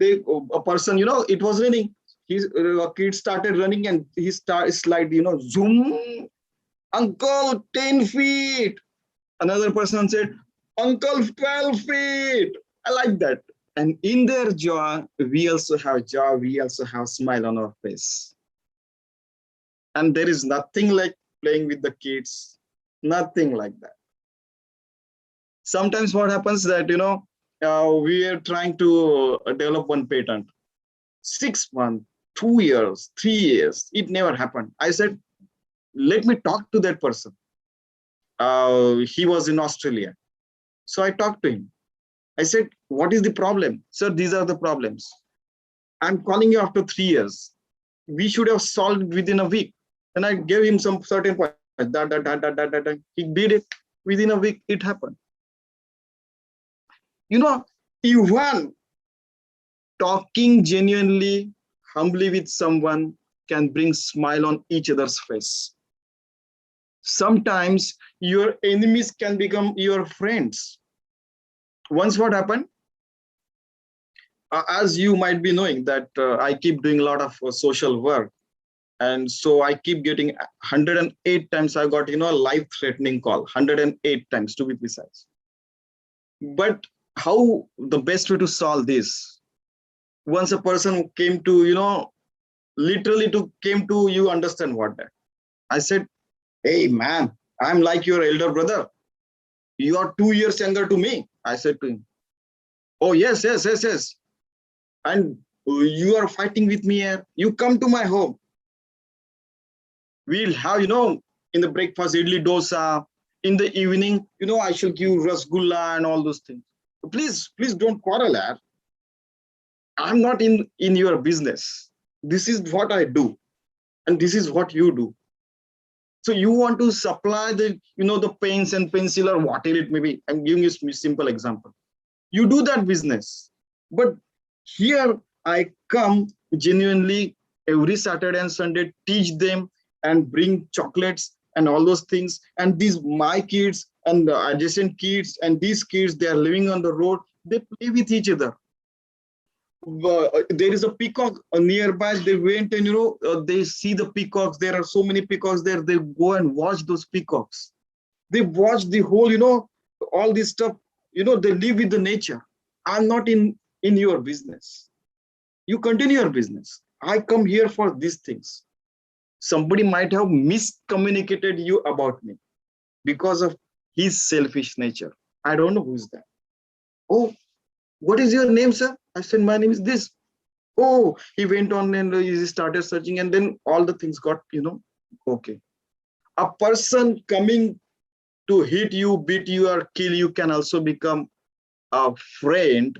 A person, it was raining. A kid started running and he started slide, zoom, uncle, 10 feet. Another person said, uncle, 12 feet. I like that. And in their joy, we also have joy, we also have smile on our face. And there is nothing like playing with the kids, nothing like that. Sometimes what happens that, we are trying to develop one patent. 6 months, 2 years, 3 years, it never happened. I said, let me talk to that person. He was in Australia. So I talked to him. I said, what is the problem? Sir, these are the problems. I'm calling you after 3 years. We should have solved within a week. And I gave him some certain points. He did it. Within a week, it happened. Even talking genuinely, humbly with someone can bring smile on each other's face. Sometimes your enemies can become your friends. Once what happened, as you might be knowing that I keep doing a lot of social work. And so I keep getting 108 times I got, a life-threatening call, 108 times to be precise. But how the best way to solve this? Once a person came to, literally came to you understand what that. I said, hey man, I'm like your elder brother. You are 2 years younger to me. I said to him, oh yes. And you are fighting with me here. You come to my home. We'll have, in the breakfast, idli dosa. in the evening, I shall give rasgulla and all those things. Please don't quarrel, yaar. I'm not in your business. This is what I do, and this is what you do. So you want to supply the the pens and pencil or whatever it may be. I'm giving you a simple example. You do that business, but here I come genuinely every Saturday and Sunday, teach them and bring chocolates and all those things. And these my kids and the adjacent kids and these kids, they are living on the road. They play with each other. There is a peacock nearby. They went and they see the peacocks. There are so many peacocks there. They go and watch those peacocks. They watch the whole all this stuff. They live with the nature. I'm not in your business. You continue your business. I come here for these things. Somebody might have miscommunicated you about me because of his selfish nature. I don't know who's that. Oh, what is your name, sir? I said, my name is this. Oh, he went on and he started searching, and then all the things got, okay. A person coming to hit you, beat you, or kill you can also become a friend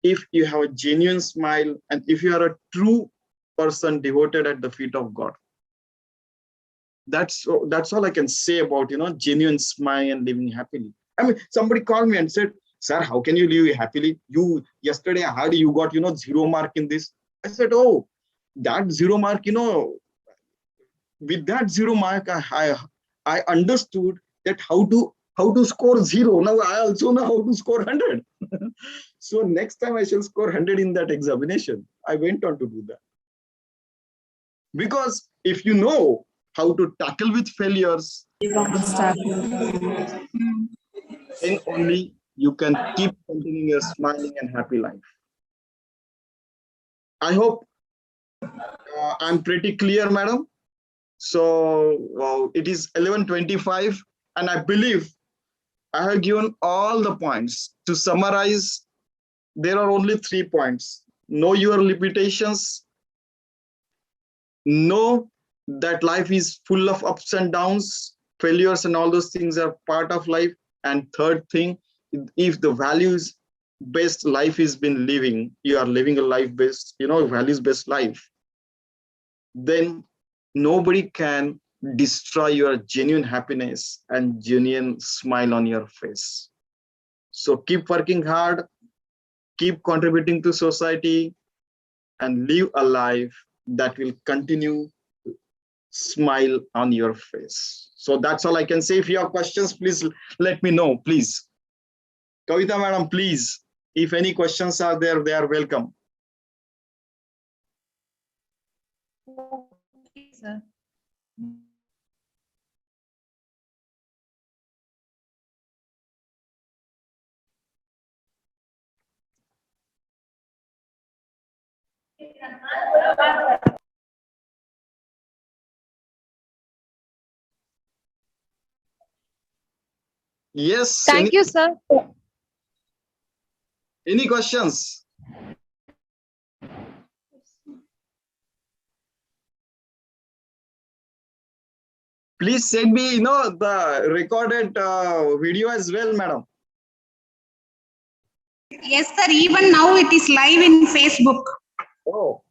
if you have a genuine smile and if you are a true person devoted at the feet of God. That's all I can say about genuine smile and living happily. I mean, somebody called me and said, sir, how can you live happily? Yesterday I heard you got 0 mark in this. I said, oh, that 0 mark, with that 0 mark I understood that how to score 0. Now I also know how to score 100. So next time I shall score 100 in that examination. I went on to do that. Because if you know how to tackle with failures, then only you can keep continuing a smiling and happy life. I hope I'm pretty clear, madam. So it is 11:25, and I believe I have given all the points. To summarize, there are only 3 points. Know your limitations. Know that life is full of ups and downs, failures, and all those things are part of life. And third thing, if the values based life is been living, you are living a life based, values based life, then nobody can destroy your genuine happiness and genuine smile on your face. So keep working hard, keep contributing to society, and live a life that will continue to smile on your face. So that's all I can say. If you have questions, please let me know, please. Kavita madam, please, if any questions are there, they are welcome. Okay, sir. Yes. Thank you, sir. Any questions? Please send me, the recorded video as well, madam. Yes, sir. Even now it is live in Facebook. Oh.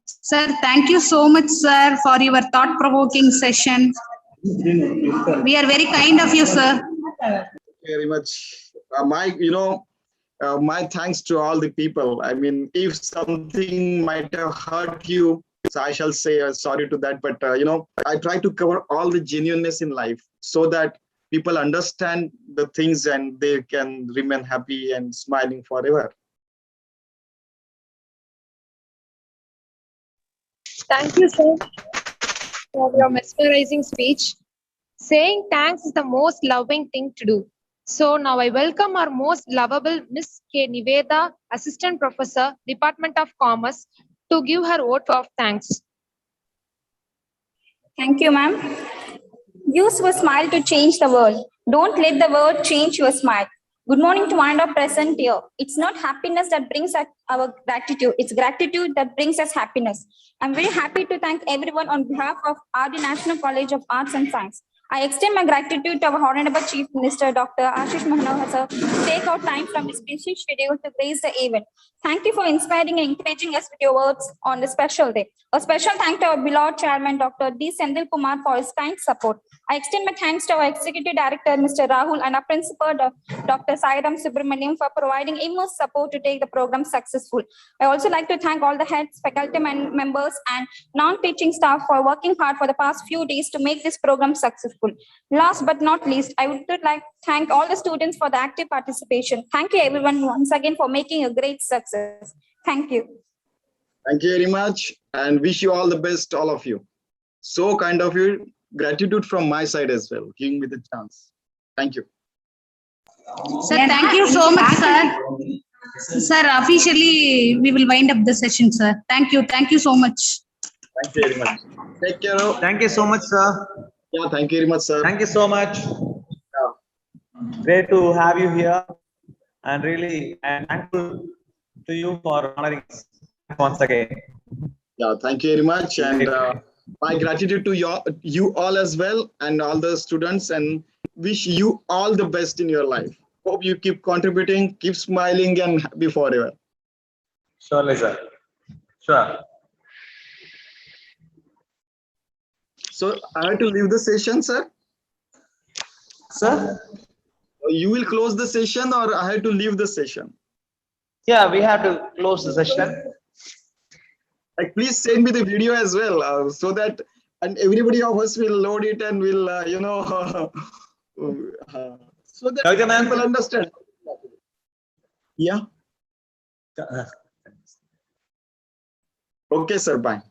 Sir, thank you so much, sir, for your thought-provoking session. We are very kind of you, sir. Very much. My thanks to all the people. I mean, if something might have hurt you, so I shall say sorry to that. But, I try to cover all the genuineness in life so that people understand the things and they can remain happy and smiling forever. Thank you, sir, for your mesmerizing speech. Saying thanks is the most loving thing to do. So now I welcome our most lovable Miss K. Niveda, Assistant Professor, Department of Commerce, to give her vote of thanks. Thank you, ma'am. Use your smile to change the world. Don't let the world change your smile. Good morning to one of present here. It's not happiness that brings us our gratitude. It's gratitude that brings us happiness. I'm very happy to thank everyone on behalf of RD National College of Arts and Science. I extend my gratitude to our Honorable Chief Minister, Dr. Ashish Manohar, sir, to take out time from his busy schedule to grace the event. Thank you for inspiring and encouraging us with your words on this special day. A special thank to our beloved Chairman, Dr. D. Sendil Kumar, for his kind support. I extend my thanks to our Executive Director, Mr. Rahul, and our Principal, Dr. Sairam Subramaniam, for providing immense support to take the program successful. I also like to thank all the heads, faculty members, and non-teaching staff for working hard for the past few days to make this program successful. Last but not least, I would like to thank all the students for the active participation. Thank you everyone once again for making a great success. Thank you. Thank you very much and wish you all the best, all of you. So kind of you. Gratitude from my side as well, giving me the chance. Thank you. Sir, thank you so much, sir. Sir, officially, we will wind up the session, sir. Thank you. Thank you so much. Thank you very much. Take care. Thank you so much, sir. Yeah, thank you very much, sir. Thank you so much. Yeah. Great to have you here. And really, I'm thankful to you for honoring us once again. Yeah, thank you very much. And my gratitude to you all as well and all the students, and wish you all the best in your life. Hope you keep contributing, keep smiling, and happy forever. Surely, sir. Sure. So I have to leave the session, sir. Sir? You will close the session, or I have to leave the session? Yeah, we have to close the session. Like, please send me the video as well, so that and everybody of us will load it and will so that Okay, ma'am. people understand. Yeah. Okay, sir. Bye.